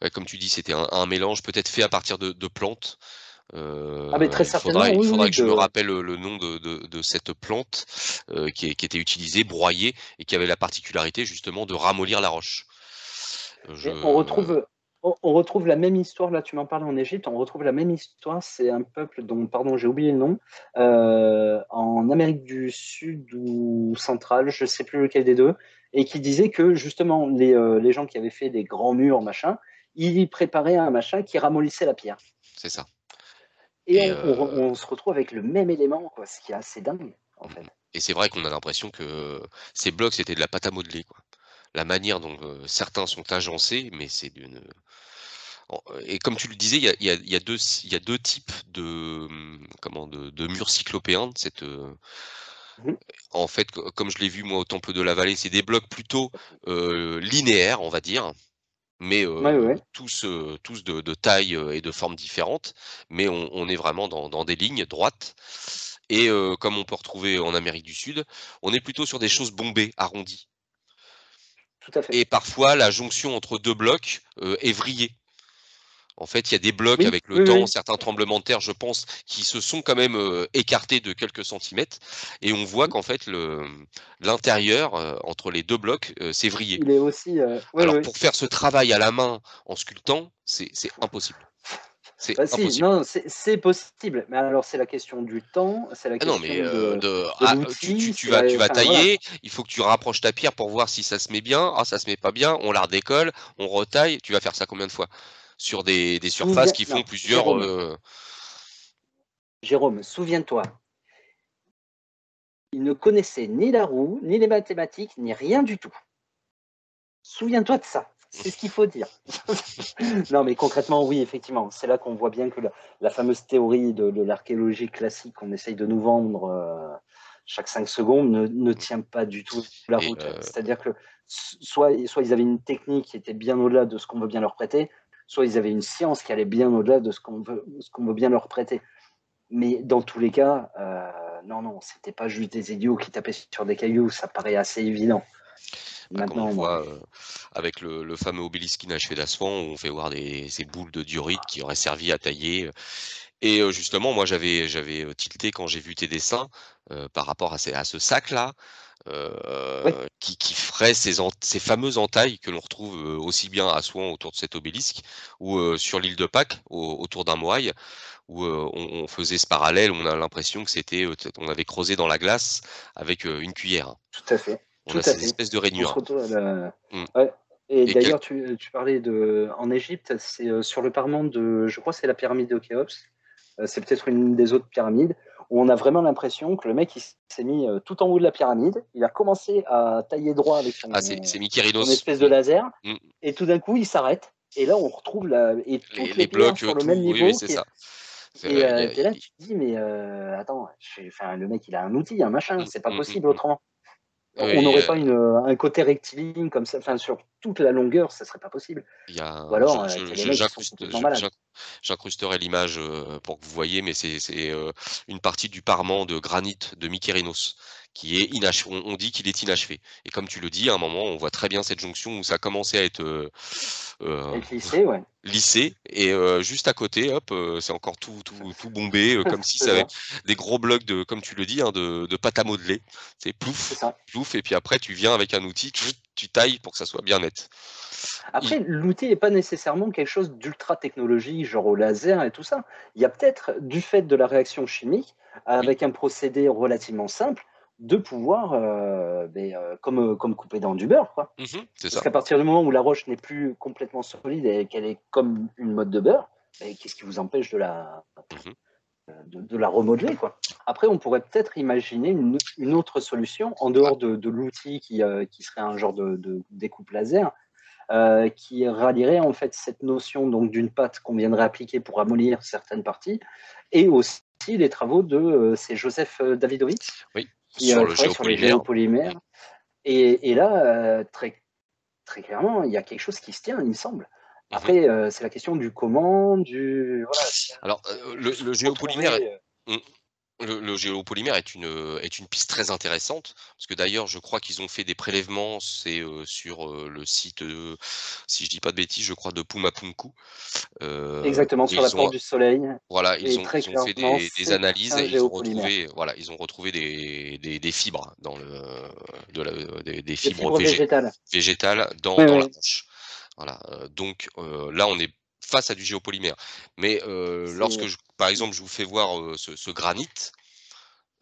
Ouais, comme tu dis, c'était un mélange peut-être fait à partir de plantes. Ah, mais très certainement, Il oui, faudrait oui. que je me rappelle, le nom de cette plante, qui était utilisée, broyée, et qui avait la particularité justement de ramollir la roche. Mais on Je retrouve. On retrouve la même histoire, là tu m'en parles en Égypte, on retrouve la même histoire, c'est un peuple dont, pardon, j'ai oublié le nom, en Amérique du Sud ou centrale, je ne sais plus lequel des deux, et qui disait que justement les gens qui avaient fait des grands murs, machin, ils y préparaient un machin qui ramollissait la pierre. C'est ça. Et Et, on se retrouve avec le même élément, quoi, ce qui est assez dingue, en fait. et c'est vrai qu'on a l'impression que ces blocs, c'était de la pâte à modeler, quoi. La manière dont certains sont agencés, mais c'est d'une. Et comme tu le disais, il y a deux types de, comment, de murs cyclopéens. Mhm. En fait, comme je l'ai vu moi au Temple de la Vallée, c'est des blocs plutôt linéaires, on va dire, mais Ouais, ouais. tous de taille et de forme différentes. Mais on est vraiment dans des lignes droites. Et comme on peut retrouver en Amérique du Sud, on est plutôt sur des choses bombées, arrondies. Tout à fait. Et parfois, la jonction entre 2 blocs, est vrillée. En fait, il y a des blocs Oui, avec le oui, temps, oui. certains tremblements de terre, je pense, qui se sont quand même, écartés de quelques centimètres et on voit qu'en fait l'intérieur, entre les 2 blocs, c'est vrillé. Il est aussi, oui, Alors oui. pour faire ce travail à la main en sculptant, c'est impossible. C'est Bah si, impossible. non, c'est possible. Mais alors, c'est la question du temps, c'est la Ah non, mais question de tu l'outil, tu c'est vas la, tu vas enfin voilà. tailler, il faut que tu rapproches ta pierre pour voir si ça se met bien. Ah, ça se met pas bien, on la redécolle, on retaille. Tu vas faire ça combien de fois? Sur des surfaces qui font Non, plusieurs, Jérôme, souviens-toi, il ne connaissait ni la roue, ni les mathématiques, ni rien du tout. Souviens-toi de ça. C'est ce qu'il faut dire. Non, mais concrètement, oui, effectivement, c'est là qu'on voit bien que la fameuse théorie de l'archéologie classique qu'on essaye de nous vendre chaque 5 secondes ne tient pas du tout la et route. C'est-à-dire que soit ils avaient une technique qui était bien au-delà de ce qu'on veut bien leur prêter, soit ils avaient une science qui allait bien au-delà de ce qu'on veut bien leur prêter. Mais dans tous les cas, non, non, c'était pas juste des idiots qui tapaient sur des cailloux, ça paraît assez évident. bah, comme on Maintenant, le bon. voit, avec le fameux obélisque inachevé d'Assouan, où on fait voir ces boules de diorite qui auraient servi à tailler, et justement moi j'avais tilté quand j'ai vu tes dessins, par rapport à ce sac-là, Ouais, qui ferait ces fameuses entailles que l'on retrouve, aussi bien à Assouan autour de cet obélisque ou, sur l'île de Pâques autour d'un moaï où, on faisait ce parallèle, on a l'impression que c'était, on avait creusé dans la glace avec, une cuillère. tout à fait, On a tout à ces fait. espèces de On se rainures. retrouve à la... Mmh. Ouais. Et Et quel d'ailleurs, tu parlais en Égypte, c'est sur le parement je crois que c'est la pyramide de Khéops, c'est peut-être une des autres pyramides, où on a vraiment l'impression que le mec il s'est mis tout en haut de la pyramide, il a commencé à tailler droit avec ah, c'est son Mykérinos. espèce de laser, Mmh. et tout d'un coup il s'arrête, et là on retrouve et toutes les Les pierres blocs, sur le même tout oui, oui, niveau, c'est ça. C'est, et il y a t'es là, tu te dis, mais attends, enfin, le mec il a un outil, un machin, mmh, c'est pas mmh, mmh, possible mmh. autrement. On Oui, n'aurait pas un côté rectiligne comme ça, enfin, sur toute la longueur, ça serait pas possible. il y a Ou un alors, t'as les mecs qui sont complètement malades. j'incrusterai l'image, pour que vous voyez, mais c'est, une partie du parement de granit de Mykérinos qui est inachevé. On dit qu'il est inachevé et comme tu le dis, à un moment, on voit très bien cette jonction où ça commençait à être, heu, Être lissé, ouais, lissé et juste à côté, hop, c'est encore tout bombé, comme si c'est ça avait ça, des gros blocs de comme tu le dis, hein, de pâte à modeler. C'est c'est plouf, ça. plouf et puis après tu viens avec un outil, tu tailles pour que ça soit bien net. Après, I l'outil n'est pas nécessairement quelque chose d'ultra technologique, genre au laser et tout ça. Il y a peut-être, du fait de la réaction chimique, oui, avec un procédé relativement simple, de pouvoir, comme couper dans du beurre, quoi. mmh, c'est Parce ça. qu'à partir du moment où la roche n'est plus complètement solide et qu'elle est comme une motte de beurre, qu'est-ce qui vous empêche Mmh. de la remodeler, quoi. Après, on pourrait peut-être imaginer une autre solution en Ah, dehors de l'outil qui serait un genre de découpe laser, qui rallierait en fait cette notion donc d'une pâte qu'on viendrait appliquer pour amollir certaines parties, et aussi les travaux c'est Joseph Davidovich oui, qui sur le travaille sur les géopolymère. Mmh. géopolymères. Et là, très clairement, il y a quelque chose qui se tient, il me semble. Mmh. Après, c'est la question du comment, voilà, Alors, juste le géopolymère retrouver. mmh. Le géopolymère est une piste très intéressante, parce que d'ailleurs, je crois qu'ils ont fait des prélèvements, c'est, sur, le site, si je dis pas de bêtises, je crois de Pumapunku, Exactement, et sur la porte du soleil. voilà, Et très ils ont fait clairement, des c'est analyses un et géopolymère. ils ont retrouvé des fibres dans le des Des fibres fibres végétales. végétales Oui, dans la oui, roche. Voilà, donc là, on est face à du géopolymère. Mais C'est lorsque par exemple, je vous fais voir, ce granit,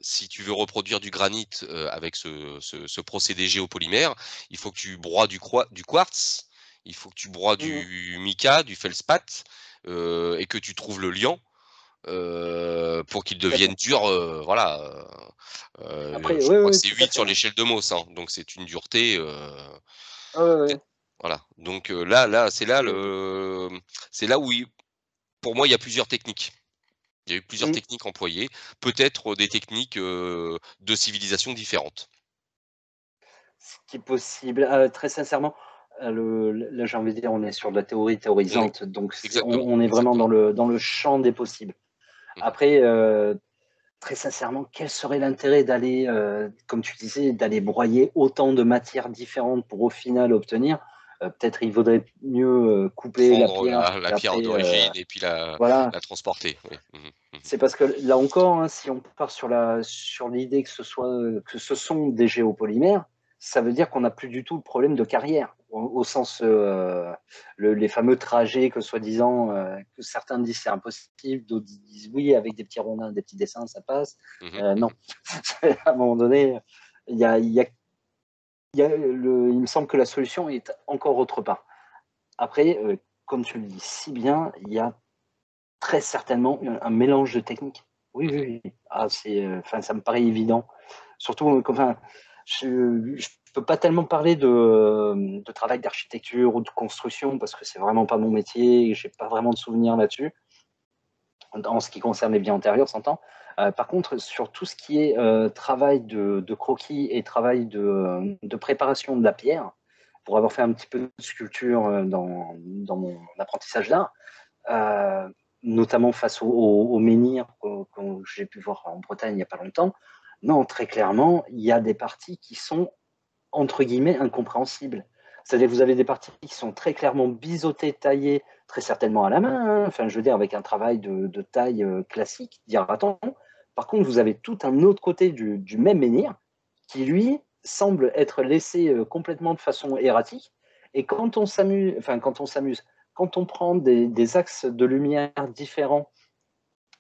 si tu veux reproduire du granit, avec ce procédé géopolymère, il faut que tu broies du quartz, il faut que tu broies mmh mh. du mica, du feldspath, et que tu trouves le liant, pour qu'il Tout à devienne fait. dur, voilà, Après je oui, crois que oui, c'est tout à 8 fait, sur ouais. l'échelle de Mohs, hein, donc c'est une dureté, Ouais, ouais, peut-être ouais. voilà, donc là, C'est c'est là où pour moi, il y a plusieurs techniques. Il y a eu plusieurs mmh. techniques employées, peut-être des techniques, de civilisations différentes. Ce qui est possible, très sincèrement, là, j'ai envie de dire, on est sur de la théorie On est théorisante, donc exactement, on est vraiment exactement. dans le champ des possibles. Mmh mh. Après, très sincèrement, quel serait l'intérêt d'aller, comme tu disais, d'aller broyer autant de matières différentes pour au final obtenir, peut-être il vaudrait mieux, couper la Prendre pierre, la puis pierre après, d'origine et puis la voilà. transporter, oui. Mmh mh. Mmh mh. C'est parce que là encore, hein, si on part sur l'idée que ce sont des géopolymères, ça veut dire qu'on n'a plus du tout le problème de carrière, au sens, les fameux trajets que soi-disant, que certains disent c'est impossible, d'autres disent oui, avec des petits rondins, des petits dessins, ça passe. Mmh mh. Mmh Non, mh. à un moment donné, il me semble que la solution est encore autre part. Après, comme tu le dis si bien, il y a très certainement un mélange de techniques. Oui, Mmh mh. oui, oui. Ah, Mmh. c'est, enfin, ça me paraît évident. Surtout, enfin, je peux pas tellement parler de travail d'architecture ou de construction parce que c'est vraiment pas mon métier et j'ai pas vraiment de souvenirs là-dessus, en ce qui concerne les biens antérieurs, s'entend. Par contre, sur tout ce qui est, travail de croquis et travail de préparation de la pierre, pour avoir fait un petit peu de sculpture, dans mon apprentissage d'art, notamment face au menhir que j'ai pu voir en Bretagne il n'y a pas longtemps. Non, très clairement, il y a des parties qui sont entre guillemets incompréhensibles. C'est-à-dire que vous avez des parties qui sont très clairement biseautées, taillées, très certainement à la main, hein, enfin je veux dire avec un travail de taille classique, dira-t-on. Par contre, vous avez tout un autre côté du même menhir qui, lui, semble être laissé complètement de façon erratique. Et quand on prend des axes de lumière différents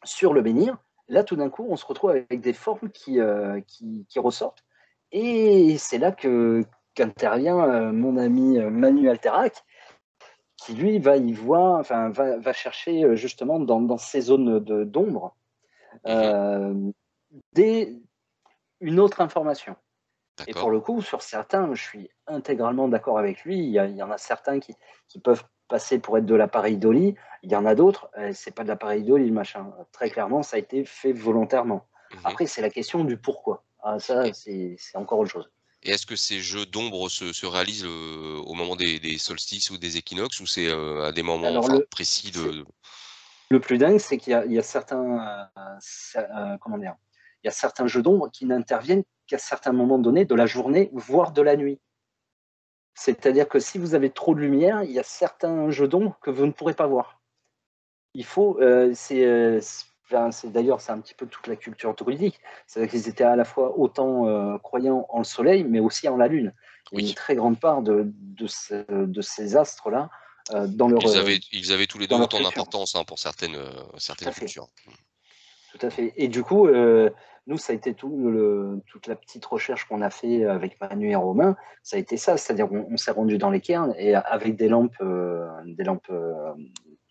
sur le menhir, là, tout d'un coup, on se retrouve avec des formes qui ressortent. Et c'est là qu'intervient mon ami Manu Alterac, qui lui va y voir, enfin, va chercher justement dans ces zones d'ombre Mmh mh. euh, des, une autre information. Et pour D'accord. le coup, sur certains, je suis intégralement d'accord avec lui. Il y en a certains qui peuvent passer pour être de la pareidolie. Il y en a d'autres, c'est pas de la pareidolie, machin. Très clairement, ça a été fait volontairement. Mmh mh. Après, c'est la question du pourquoi. Ah, ça, Et c'est encore autre chose. est-ce que ces jeux d'ombre se réalisent, au moment des solstices ou des équinoxes ou c'est, à des moments, Alors, enfin, précis c'est- de le plus dingue, c'est qu'il y a certains, comment dire, il y a certains jeux d'ombre qui n'interviennent qu'à certains moments donnés de la journée, voire de la nuit. C'est-à-dire que si vous avez trop de lumière, il y a certains jeux d'ombre que vous ne pourrez pas voir. Il faut, enfin, d'ailleurs, c'est un petit peu toute la culture druidique. C'est-à-dire qu'ils étaient à la fois autant, croyants en le soleil, mais aussi en la lune. Il y a une oui. très grande part de ces astres-là, Ils avaient tous les 2 dans leur autant culture. d'importance, hein, pour Tout certaines à fait, cultures. Mmh. tout à fait. Et du coup, nous, ça a été toute la petite recherche qu'on a fait avec Manu et Romain, ça a été ça. C'est-à-dire on s'est rendu dans les cairns et avec des lampes,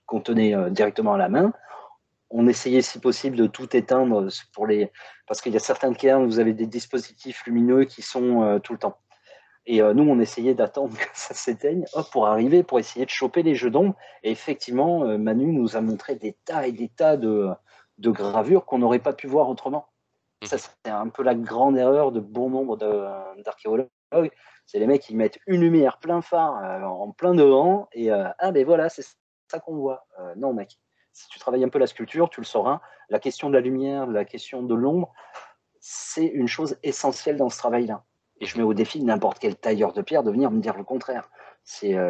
qu'on tenait, directement à la main, on essayait si possible de tout éteindre parce qu'il y a certaines cairns où vous avez des dispositifs lumineux qui sont tout le temps. Et nous, on essayait d'attendre que ça s'éteigne pour arriver, pour essayer de choper les jeux d'ombre. Et effectivement, Manu nous a montré des tas et des tas de gravures qu'on n'aurait pas pu voir autrement. Mmh Ça, mh. c'est un peu la grande erreur de bon nombre d'archéologues. C'est les mecs qui mettent une lumière plein phare en plein devant et ah ben voilà, c'est ça qu'on voit. Non mec, si tu travailles un peu la sculpture, tu le sauras. La question de la lumière, la question de l'ombre, c'est une chose essentielle dans ce travail-là. Et je Mmh. mets au défi n'importe quel tailleur de pierre de venir me dire le contraire.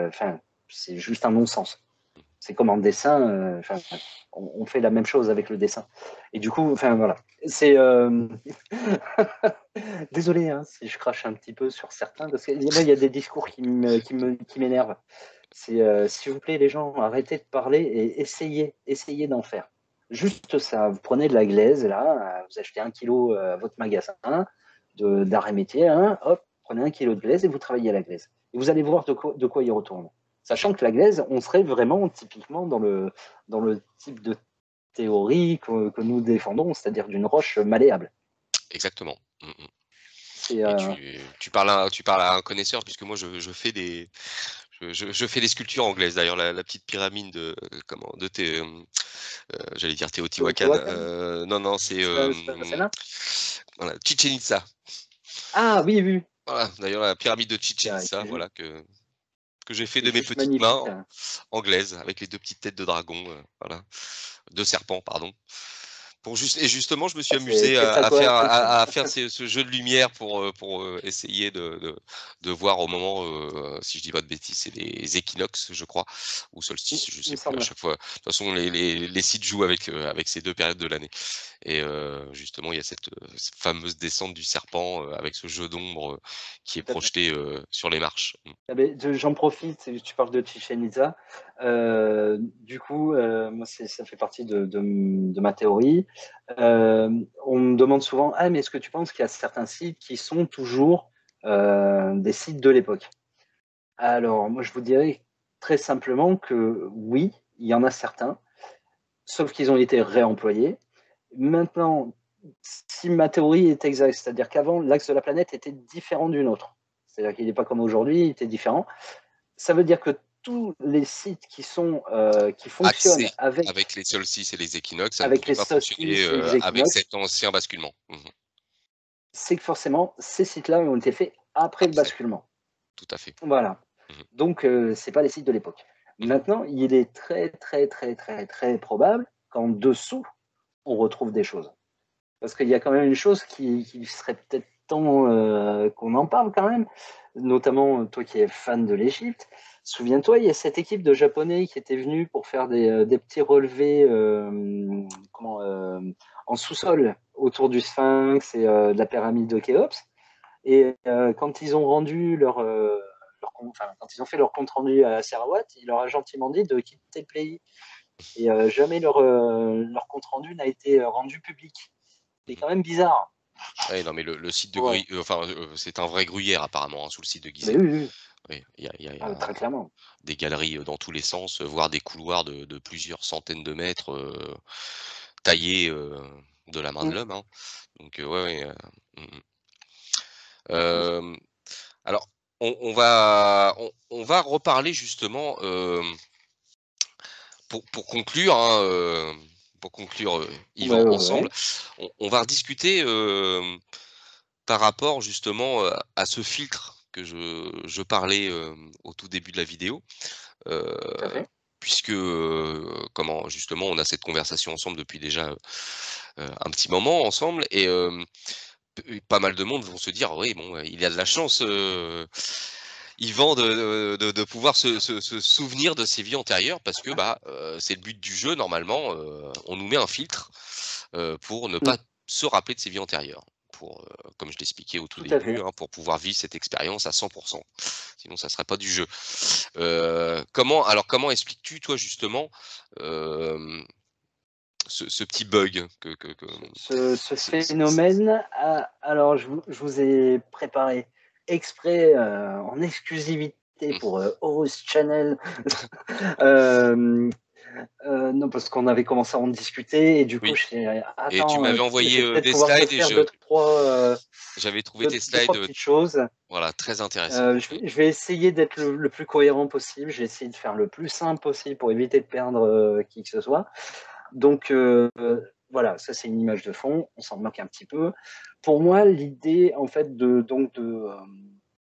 Enfin, c'est juste un non-sens. C'est comme en dessin, on fait la même chose avec le dessin. Et du coup, enfin voilà. C'est désolé hein, si je crache un petit peu sur certains, parce que moi il y a des discours qui m'énervent. s'il vous plaît, les gens, arrêtez de parler et essayez d'en faire. Juste ça, vous prenez de la glaise, là, vous achetez 1 kilo à votre magasin d'art et métier, hein, hop, prenez 1 kilo de glaise et vous travaillez à la glaise. Et vous allez voir de quoi il retourne. Sachant que la glaise, on serait vraiment typiquement dans le type de théorie que nous défendons, c'est-à-dire d'une roche malléable. Exactement. C'est Et tu parles à un connaisseur puisque moi je fais je fais des sculptures anglaises. D'ailleurs la petite pyramide de comment de j'allais dire Teotihuacan, Teotihuacan, non, c'est, c'est pas celle-là? voilà, Chichén Itzá. Ah oui, oui, Voilà, d'ailleurs la pyramide de qui Chichén Itzá, voilà, que j'ai fait est de mes juste petites mains magnifique. anglaises avec les 2 petites têtes de dragon, voilà, de serpent, pardon. Justement, je me suis amusé C'est très cohérent. à faire ce jeu de lumière pour, essayer de voir au moment, si je dis pas de bêtises, c'est les équinoxes, je crois, ou solstices, je Il me sais plus à semble. chaque fois. De toute façon, les sites jouent avec ces 2 périodes de l'année et justement, il y a cette fameuse descente du serpent, avec ce jeu d'ombre, qui est Tout à fait. projeté, sur les marches. Ah ben, j'en profite, tu parles de Chichen Itza. Du coup, moi, ça fait partie de ma théorie. On me demande souvent, ah, mais est-ce que tu penses qu'il y a certains sites qui sont toujours des sites de l'époque? Alors, moi, je vous dirais très simplement que oui, il y en a certains, sauf qu'ils ont été réemployés. Maintenant, si ma théorie est exacte, c'est-à-dire qu'avant, l'axe de la planète était différent d'une autre. C'est-à-dire qu'il n'est pas comme aujourd'hui, il était différent. Ça veut dire que tous les sites qui fonctionnent Axé avec les solstices et les équinoxes, ça ne avec pouvait les pas fonctionner, solstices et les avec équinoxes, cet ancien basculement. c'est que forcément, ces sites-là ont été faits après le Après, basculement. tout à fait. Voilà. Mmh mh. Donc, c'est pas les sites de l'époque. Mmh. Maintenant, il est très, très, très, très, très probable qu'en dessous, on retrouve des choses. Parce qu'il y a quand même une chose qui serait peut-être temps qu'on en parle quand même, notamment toi qui es fan de l'Égypte. Souviens-toi, il y a cette équipe de Japonais qui était venue pour faire des petits relevés en sous-sol autour du Sphinx et de la pyramide de Khéops. Et quand ils ont rendu quand ils ont fait leur compte rendu à Sarawat, il leur a gentiment dit de quitter le pays. Et jamais leur compte rendu n'a été rendu public. C'est Mmh. quand même bizarre. Ouais, non, mais le site de Ouais. c'est un vrai gruyère apparemment, hein, sous le site de Mais Gizeh. oui, oui, Oui, il y a très clairement. des galeries, dans tous les sens, voire des couloirs de plusieurs centaines de mètres, taillés, de la main de Mm. l'homme, hein. Donc, ouais, ouais, mmh mh. Ouais, Hem, alors on va reparler justement, pour conclure, hein, pour conclure, ouais, Yvan, ensemble, ouais. on va rediscuter, par rapport justement, à ce filtre que je parlais, au tout début de la vidéo, heu, Tout à fait. puisque, comment justement on a cette conversation ensemble depuis déjà, un petit moment ensemble et pas mal de monde vont se dire: «Oui bon, il a de la chance, Yvan de pouvoir se souvenir de ses vies antérieures» parce que, bah, c'est le but du jeu normalement, on nous met un filtre, pour ne Mm. pas se rappeler de ses vies antérieures. Pour, comme je l'expliquais au tout Tout à début, fait. hein, pour pouvoir vivre cette expérience à 100. Sinon ça serait pas du jeu. Comment expliques-tu toi justement, hem, ce petit bug que Ce ce phénomène, alors je vous ai préparé exprès en exclusivité mmh pour Horus Channel. Euh, non, parce qu'on avait commencé à en discuter et du coup, oui je fais et tu attends, m'avais je envoyé, vais peut-être des pouvoir te slides et faire deux, trois, j'avais trouvé tes deux, trois slides, petites choses. voilà très intéressants. Je vais essayer d'être le plus cohérent possible. J'ai essayé de faire le plus simple possible pour éviter de perdre qui que ce soit. Donc voilà, ça c'est une image de fond. On s'en moque un petit peu. Pour moi, l'idée en fait de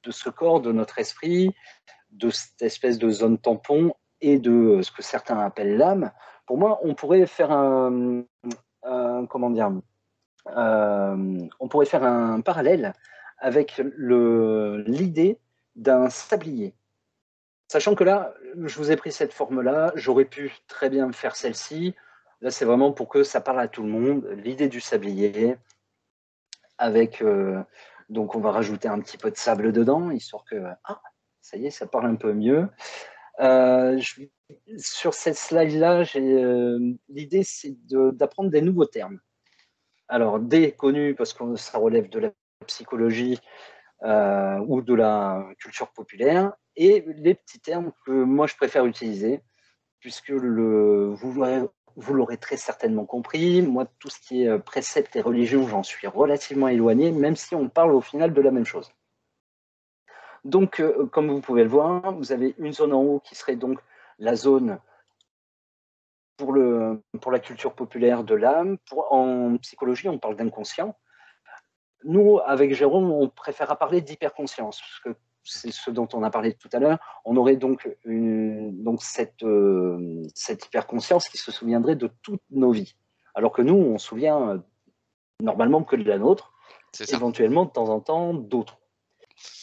ce corps, de notre esprit, de cette espèce de zone tampon et de ce que certains appellent l'âme, pour moi, on pourrait faire comment dire, on pourrait faire un parallèle avec l'idée d'un sablier. Sachant que là, je vous ai pris cette forme-là, j'aurais pu très bien faire celle-ci. Là, c'est vraiment pour que ça parle à tout le monde. L'idée du sablier, avec donc on va rajouter un petit peu de sable dedans, histoire que ça y est, ça parle un peu mieux. Sur cette slide-là, l'idée, c'est d'apprendre des nouveaux termes. Alors, des connus, parce que ça relève de la psychologie ou de la culture populaire, et les petits termes que moi, je préfère utiliser, puisque vous l'aurez très certainement compris, moi, tout ce qui est préceptes et religion, j'en suis relativement éloigné, même si on parle au final de la même chose. Donc, comme vous pouvez le voir, vous avez une zone en haut qui serait donc la zone pour la culture populaire de l'âme. En psychologie, on parle d'inconscient. Nous, avec Jérôme, on préférera parler d'hyperconscience, parce que c'est ce dont on a parlé tout à l'heure. On aurait donc cette hyperconscience qui se souviendrait de toutes nos vies. Alors que nous, on se souvient normalement que de la nôtre, éventuellement de temps en temps d'autres.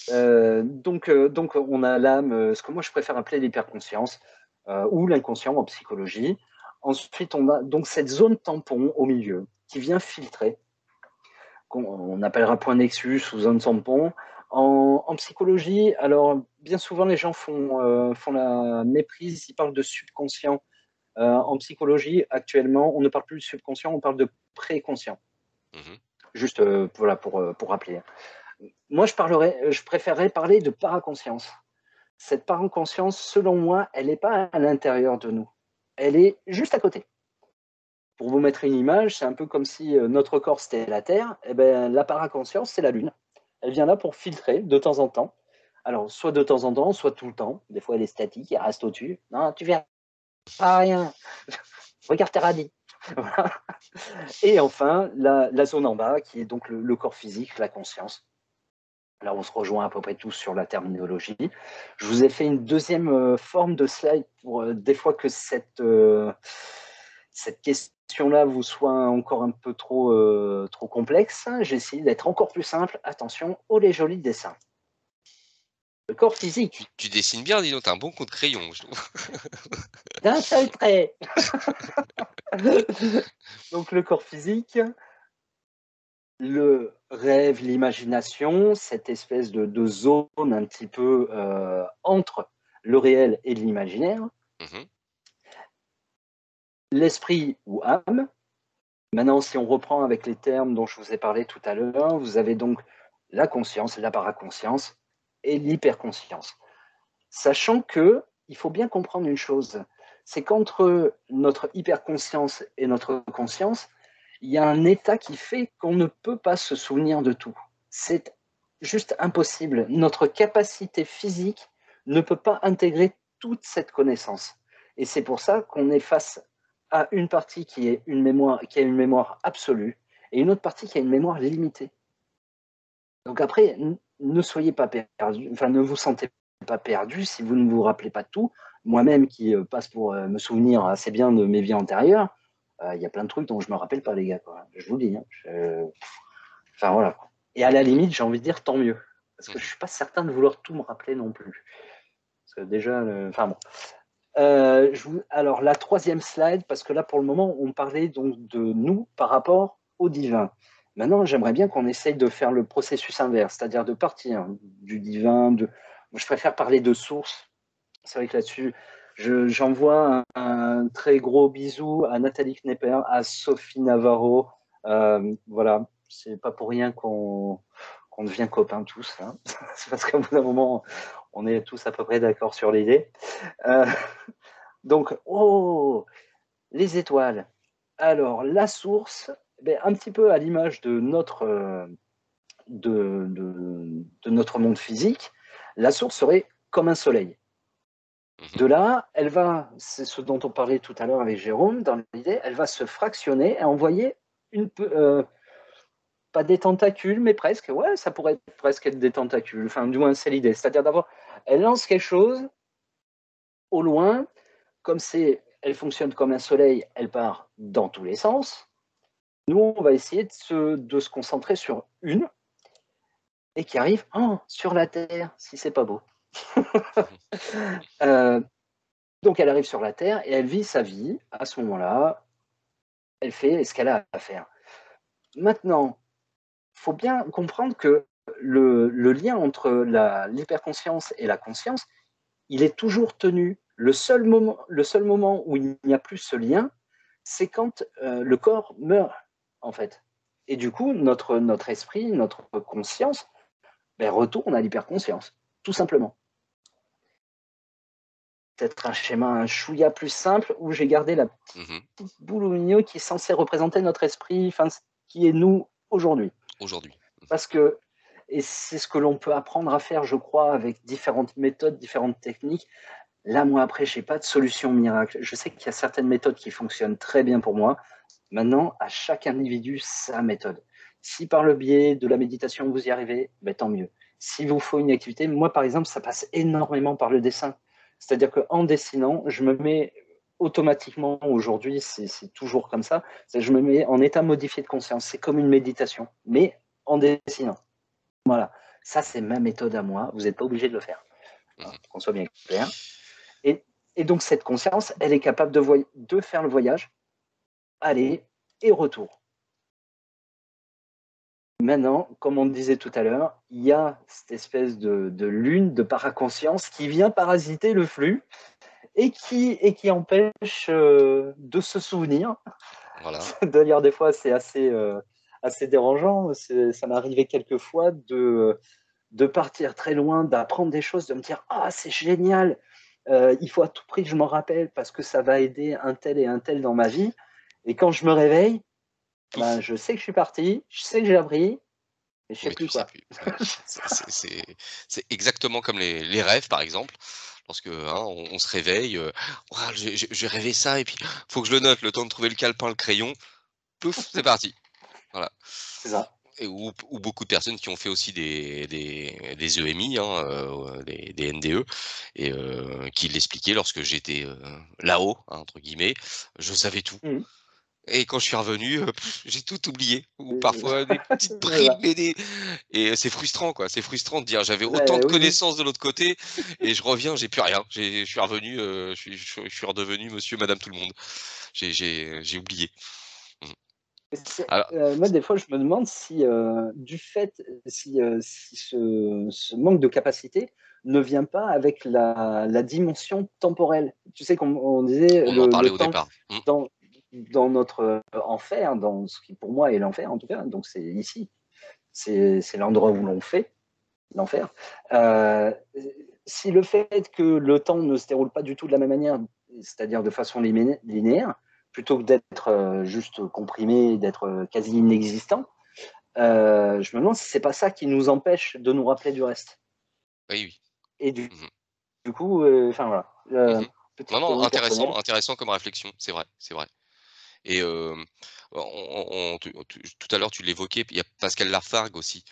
Donc, on a l'âme, ce que moi je préfère appeler l'hyperconscience, ou l'inconscient en psychologie. Ensuite, on a donc cette zone tampon au milieu qui vient filtrer, qu'on appellera point nexus ou zone tampon. En psychologie, alors bien souvent les gens font la méprise, ils parlent de subconscient. En psychologie, actuellement, on ne parle plus de subconscient, on parle de préconscient. Juste voilà, pour rappeler. Moi, je préférerais parler de paraconscience. Cette paraconscience, selon moi, elle n'est pas à l'intérieur de nous. Elle est juste à côté. Pour vous mettre une image, c'est un peu comme si notre corps, c'était la Terre. Et ben, la paraconscience, c'est la Lune. Elle vient là pour filtrer de temps en temps. Alors, soit de temps en temps, soit tout le temps. Des fois, elle est statique, elle reste au-dessus. Non, tu verras rien. Regarde tes radis. Voilà. Et enfin, la zone en bas, qui est donc le corps physique, la conscience. Là, on se rejoint à peu près tous sur la terminologie. Je vous ai fait une deuxième forme de slide pour des fois que cette question-là vous soit encore un peu trop complexe. J'ai essayé d'être encore plus simple. Attention, oh les jolis dessins. Le corps physique. Tu dessines bien, dis donc, t'as un bon coup de crayon, je trouve. D'un seul trait. Donc le corps physique, le rêve, l'imagination, cette espèce de zone un petit peu entre le réel et l'imaginaire. L'esprit ou âme. Maintenant, si on reprend avec les termes dont je vous ai parlé tout à l'heure, vous avez donc la conscience, la paraconscience et l'hyperconscience. Sachant que il faut bien comprendre une chose, c'est qu'entre notre hyperconscience et notre conscience, il y a un état qui fait qu'on ne peut pas se souvenir de tout. C'est juste impossible. Notre capacité physique ne peut pas intégrer toute cette connaissance. Et c'est pour ça qu'on est face à une partie qui a une mémoire absolue et une autre partie qui a une mémoire limitée. Donc après, ne soyez pas perdu, enfin ne vous sentez pas perdu si vous ne vous rappelez pas de tout. Moi-même qui passe pour me souvenir assez bien de mes vies antérieures, il y a plein de trucs dont je me rappelle pas, les gars, quoi. Je vous le dis. Enfin voilà. Et à la limite, j'ai envie de dire tant mieux, parce que je suis pas certain de vouloir tout me rappeler non plus. Parce que déjà, enfin bon. Alors la troisième slide, parce que là pour le moment on parlait donc de nous par rapport au divin. Maintenant j'aimerais bien qu'on essaye de faire le processus inverse, c'est-à-dire de partir du divin. Je préfère parler de source. C'est vrai que là-dessus j'envoie un très gros bisou à Nathalie Knepper, à Sophie Navarro. Voilà, c'est pas pour rien qu'on devient copains tous, hein. C'est parce qu'à bout d'un moment on est tous à peu près d'accord sur l'idée. Donc, les étoiles. Alors, la source, un petit peu à l'image de notre monde physique, la source serait comme un soleil. De là, c'est ce dont on parlait tout à l'heure avec Jérôme, dans l'idée, elle va se fractionner et envoyer pas des tentacules, mais presque, ouais, ça pourrait presque être des tentacules, enfin, du moins, c'est l'idée. C'est-à-dire elle lance quelque chose au loin, comme elle fonctionne comme un soleil, elle part dans tous les sens. Nous, on va essayer de se concentrer sur une et qui arrive sur la Terre, si c'est pas beau. Donc, elle arrive sur la Terre et elle vit sa vie. À ce moment-là, elle fait ce qu'elle a à faire. Maintenant, il faut bien comprendre que le lien entre l'hyperconscience et la conscience, il est toujours tenu. Le seul moment où il n'y a plus ce lien, c'est quand le corps meurt, en fait. Et du coup, notre esprit, notre conscience, retourne à l'hyperconscience, tout simplement. Peut-être un schéma un chouïa plus simple où j'ai gardé la petite boule au milieu qui est censée représenter notre esprit, enfin, qui est nous aujourd'hui. Aujourd'hui. Parce que, et c'est ce que l'on peut apprendre à faire, je crois, avec différentes méthodes, différentes techniques. Là, moi, après, je n'ai pas de solution miracle. Je sais qu'il y a certaines méthodes qui fonctionnent très bien pour moi. Maintenant, à chaque individu, sa méthode. Si par le biais de la méditation, vous y arrivez, tant mieux. S'il vous faut une activité, moi, par exemple, ça passe énormément par le dessin. C'est-à-dire qu'en dessinant, je me mets automatiquement, aujourd'hui, c'est toujours comme ça, je me mets en état modifié de conscience. C'est comme une méditation, mais en dessinant. Voilà. Ça, c'est ma méthode à moi. Vous n'êtes pas obligé de le faire. Qu'on soit bien clair. Et donc, cette conscience, elle est capable de faire le voyage, aller et retour. Maintenant, comme on disait tout à l'heure, il y a cette espèce de lune, de paraconscience qui vient parasiter le flux et qui empêche de se souvenir. Voilà. D'ailleurs, des fois, c'est assez dérangeant. Ça m'est arrivé quelques fois de partir très loin, d'apprendre des choses, de me dire « Ah, c'est génial, il faut à tout prix que je m'en rappelle parce que ça va aider un tel et un tel dans ma vie. » Et quand je me réveille, je sais que je suis parti, je sais que j'ai appris, mais je ne sais Mais plus tu sais quoi. plus. Ouais. C'est exactement comme les rêves, par exemple. Lorsque on se réveille, ouah, j'ai rêvé ça, et puis faut que je le note, le temps de trouver le calepin, le crayon, pouf, c'est parti. Voilà. C'est ça. Et ou beaucoup de personnes qui ont fait aussi des EMI, des NDE, et qui l'expliquaient lorsque j'étais là-haut, entre guillemets, je savais tout. Mmh. Et quand je suis revenu, j'ai tout oublié, ou parfois des petites bribes, Voilà. et c'est frustrant, quoi. C'est frustrant de dire: «J'avais autant de Oui. connaissances de l'autre côté, et je reviens, j'ai plus rien. Je suis revenu, je suis redevenu monsieur, madame tout le monde. J'ai oublié». Mmh. Alors Moi, des fois, je me demande si, du fait, si ce manque de capacité ne vient pas avec la dimension temporelle. Tu sais, comme on disait, on en parlait le au temps départ. Mmh. dans notre enfer, dans ce qui pour moi est l'enfer en tout cas, donc c'est ici, c'est l'endroit où l'on fait l'enfer. Euh, si le fait que le temps ne se déroule pas du tout de la même manière, c'est-à-dire de façon linéaire, plutôt que d'être juste comprimé, d'être quasi inexistant, je me demande si c'est pas ça qui nous empêche de nous rappeler du reste. Oui, oui. Et du, Mmh mh. du coup, enfin voilà, Mmh. Non, petite non, théorie personnelle. intéressant comme réflexion, c'est vrai, c'est vrai. Et tout à l'heure, tu l'évoquais, il y a Pascal Lafargue aussi,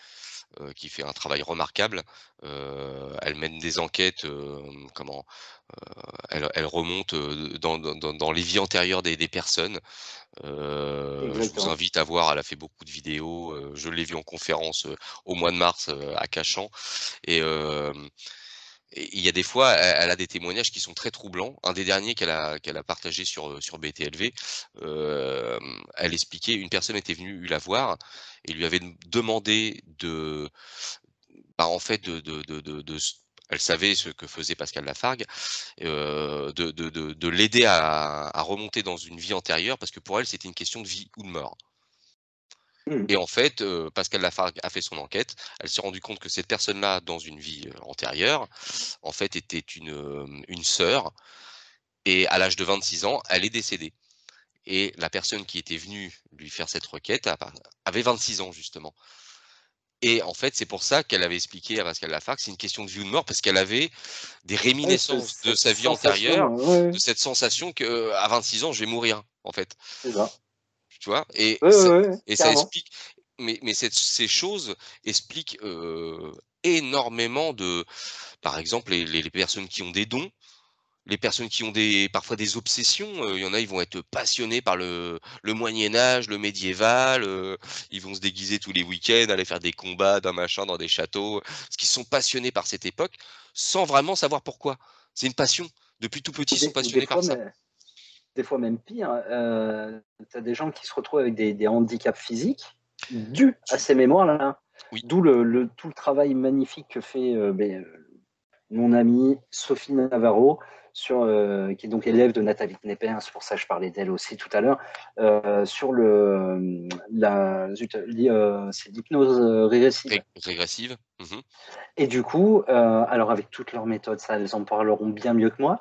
qui fait un travail remarquable. Elle mène des enquêtes, elle remonte, dans les vies antérieures des personnes. Je vous Exactement. invite à voir, elle a fait beaucoup de vidéos, je l'ai vue en conférence, au mois de mars, à Cachan, et et il y a des fois, elle a des témoignages qui sont très troublants. Un des derniers qu'elle a partagé sur BTLV, elle expliquait, une personne était venue la voir et lui avait demandé en fait, elle savait ce que faisait Pascal Lafargue, de l'aider à remonter dans une vie antérieure, parce que pour elle, c'était une question de vie ou de mort. Mmh. Et en fait, Pascal Lafargue a fait son enquête. Elle s'est rendue compte que cette personne-là, dans une vie, antérieure, en fait, était une sœur, et à l'âge de 26 ans, elle est décédée, et la personne qui était venue lui faire cette requête avait 26 ans, justement. Et en fait, c'est pour ça qu'elle avait expliqué à Pascal Lafargue, c'est une question de vie ou de mort, parce qu'elle avait des Ouais, réminiscences de cette sa vie sensation, antérieure, ouais, de cette sensation qu'à 26 ans, je vais mourir, en fait. c'est ça. Tu vois? Et Ouais, ça ouais, ouais, et ça carrément. explique, mais ces choses expliquent, énormément de, par exemple, les personnes qui ont des dons, les personnes qui ont parfois des obsessions, il y en a, ils vont être passionnés par le Moyen Âge, le médiéval, ils vont se déguiser tous les week-ends, aller faire des combats d'un machin dans des châteaux, parce qu'ils sont passionnés par cette époque, sans vraiment savoir pourquoi. C'est une passion. Depuis tout petit, ils sont Ou des passionnés par fois, ça. des fois même pire, tu as des gens qui se retrouvent avec des handicaps physiques dus à ces mémoires-là. Oui. D'où tout le travail magnifique que fait mon amie Sophie Navarro, qui est donc élève de Nathalie Knepper, c'est pour ça que je parlais d'elle aussi tout à l'heure, sur c'est l'hypnose régressive. Régressive. Mhm. Et du coup, alors avec toutes leurs méthodes, ça, elles en parleront bien mieux que moi.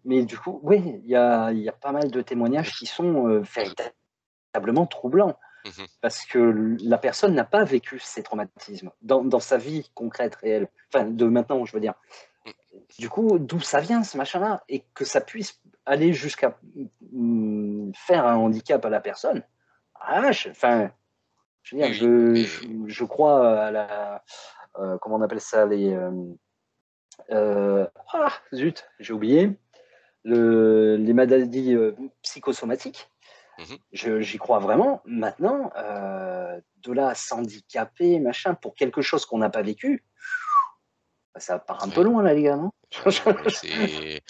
Mais du coup, oui, il y a pas mal de témoignages qui sont véritablement troublants. Mhm. Parce que la personne n'a pas vécu ces traumatismes dans sa vie concrète, réelle. Enfin, de maintenant, je veux dire. Du coup, d'où ça vient, ce machin-là? Et que ça puisse aller jusqu'à faire un handicap à la personne. Ah, enfin, je veux Oui, dire, oui, je crois à comment on appelle ça, zut, j'ai oublié. Les maladies psychosomatiques. Mhm. J'y crois vraiment. Maintenant, de là à s'handicaper, machin, pour quelque chose qu'on n'a pas vécu, ça part un peu Oui. loin, là, les gars, non? Oui, non, mais c'est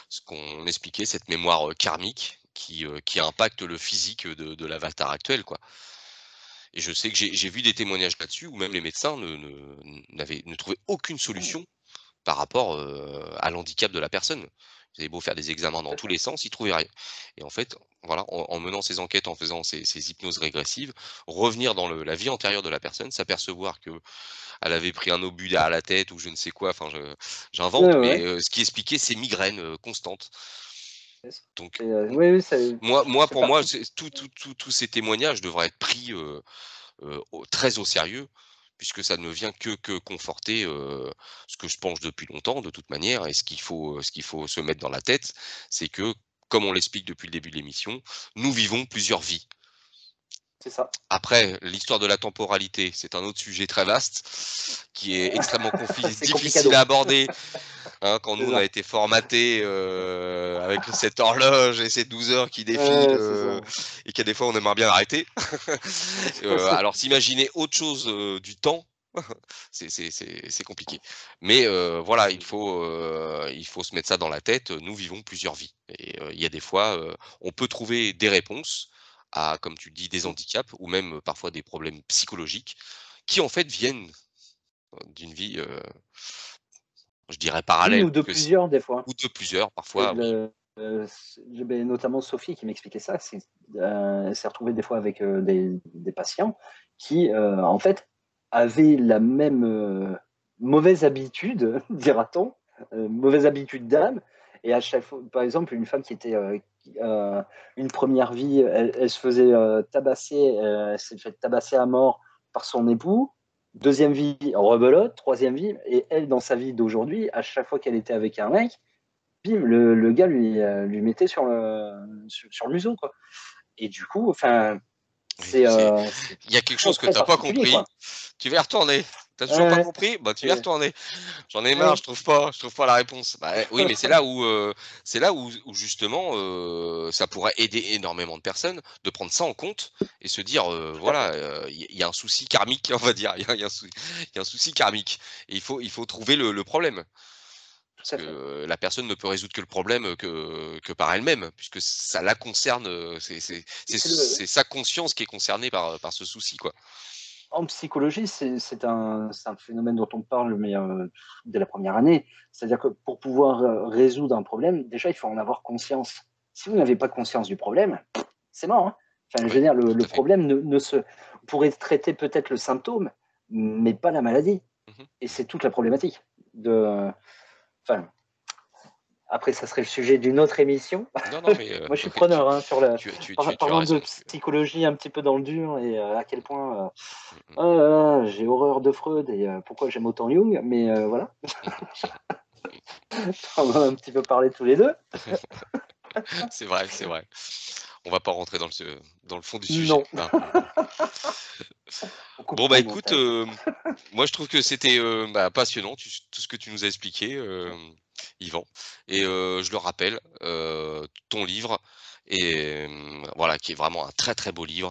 ce qu'on expliquait, cette mémoire karmique qui impacte le physique de l'avatar actuel, quoi. Et je sais que j'ai vu des témoignages là-dessus où même les médecins ne trouvaient aucune solution par rapport, à l'handicap de la personne. Ils avaient beau faire des examens dans tous les sens, ils trouvaient rien. Et en fait, voilà, en menant ces enquêtes, en faisant ces hypnoses régressives, revenir dans la vie antérieure de la personne, s'apercevoir qu'elle avait pris un obus derrière la tête ou je ne sais quoi, enfin j'invente, Ouais, mais ouais. ce qui expliquait ces migraines, constantes. Donc Oui, oui, pour moi, parti. c'est tous ces témoignages devraient être pris, très au sérieux, puisque ça ne vient que conforter, ce que je pense depuis longtemps de toute manière et ce qu'il faut se mettre dans la tête, c'est que, comme on l'explique depuis le début de l'émission, nous vivons plusieurs vies. C'est ça. Après, l'histoire de la temporalité, c'est un autre sujet très vaste, qui est extrêmement C'est difficile complicado. à aborder, hein, quand C'est nous on a ça. été formatés, avec cette horloge et ces 12 heures qui défilent, C'est ça. et qu'il y a des fois on aimerait bien arrêter. Alors s'imaginer autre chose, du temps, c'est compliqué. Mais voilà, il faut se mettre ça dans la tête, nous vivons plusieurs vies et il y a des fois, on peut trouver des réponses à, comme tu le dis, des handicaps ou même, parfois des problèmes psychologiques qui en fait viennent, d'une vie, je dirais Une parallèle ou de puisque c plusieurs, des fois. ou de plusieurs Et parfois, oui. notamment Sophie qui m'expliquait ça. Elle s'est retrouvée des fois avec des patients qui, en fait, avaient la même mauvaise habitude, dira-t-on, mauvaise habitude d'âme. Et à chaque fois, par exemple, une femme qui était une première vie, elle se faisait tabasser, elle s'est fait tabasser à mort par son époux. Deuxième vie, rebelote. Troisième vie, et elle, dans sa vie d'aujourd'hui, à chaque fois qu'elle était avec un mec, bim, le gars lui mettait sur le museau, quoi. Et du coup, enfin, Oui, c'est il y a quelque très, chose que très tu as pas particulier, compris, quoi. tu vas y retourner. Tu as toujours pas Ouais, compris? Bah, tu vas y ouais, retourner. J'en ai marre, ouais, je trouve pas la réponse. Bah, oui, mais c'est là où justement, ça pourrait aider énormément de personnes de prendre ça en compte et se dire, tout à voilà, fait, il y a un souci karmique, on va dire. Il y a un souci karmique et il faut trouver le problème. Parce tout à fait. que la personne ne peut résoudre que le problème, que par elle-même, puisque ça la concerne, C'est c'est sa conscience qui est concernée par ce souci, quoi. en psychologie, c'est un phénomène dont on parle, mais dès la première année. C'est-à-dire que pour pouvoir résoudre un problème, déjà, il faut en avoir conscience. Si vous Mmh. n'avez pas conscience du problème, c'est mort, hein. Enfin, je Oui, veux dire, tout le à fait. problème vous pourrez traiter peut-être le symptôme, mais pas la maladie. Mmh mh. Et Mmh. c'est toute la problématique. Enfin, après, ça serait le sujet d'une autre émission. Non, non, mais Moi, je suis oui, preneur, hein, tu as parlant de raison. psychologie un petit peu dans le dur et à quel point Mmh mh. oh là là, j'ai horreur de Freud et pourquoi j'aime autant Jung, mais voilà, Mmh mh. Mmh. on en a un petit peu parlé tous les deux. C'est vrai, c'est vrai. On va pas rentrer dans le fond du sujet, Non, hein. on Bon, coupera bah, au écoute, montage. moi je trouve que c'était, bah, passionnant tout ce que tu nous as expliqué, Yvan et je le rappelle, ton livre et voilà, qui est vraiment un très, très beau livre,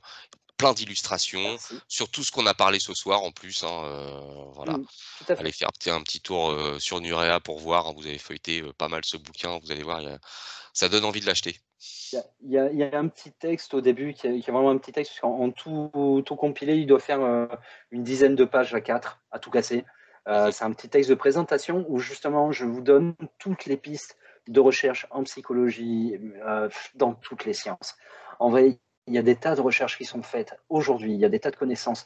plein d'illustrations Merci. sur tout ce qu'on a parlé ce soir en plus, hein, voilà. Tout à Allez fait. faire un petit tour, sur Nurea pour voir, hein, vous avez feuilleté, pas mal ce bouquin, vous allez voir, ça donne envie de l'acheter. Il y a un petit texte au début qui est vraiment un petit texte, parce qu'en tout compilé, il doit faire une dizaine de pages à 4, à tout casser. C'est un petit texte de présentation où justement je vous donne toutes les pistes de recherche en psychologie, dans toutes les sciences. En vrai, il y a des tas de recherches qui sont faites aujourd'hui, il y a des tas de connaissances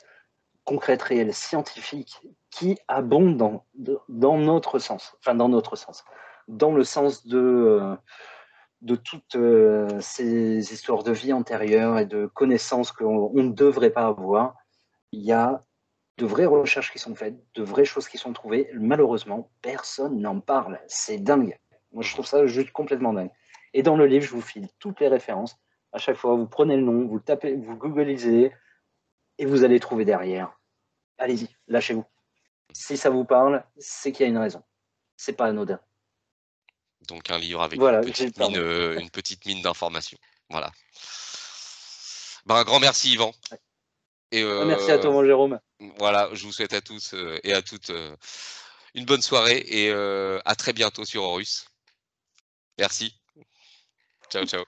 concrètes, réelles, scientifiques qui abondent dans notre sens, enfin dans notre sens, dans le sens de toutes ces histoires de vie antérieure et de connaissances qu'on ne devrait pas avoir. Il y a de vraies recherches qui sont faites, de vraies choses qui sont trouvées. Malheureusement, personne n'en parle. C'est dingue. Moi, je trouve ça juste complètement dingue. Et dans le livre, je vous file toutes les références. À chaque fois, vous prenez le nom, vous le tapez, vous googlisez, et vous allez trouver derrière. Allez-y, lâchez-vous. Si ça vous parle, c'est qu'il y a une raison. C'est pas anodin. Donc un livre avec Voilà, une petite mine d'informations. Voilà. Ben, un grand merci, Yvan. Et merci à toi, mon Jérôme. voilà, je vous souhaite à tous et à toutes une bonne soirée et à très bientôt sur Horus. Merci. Ciao, ciao.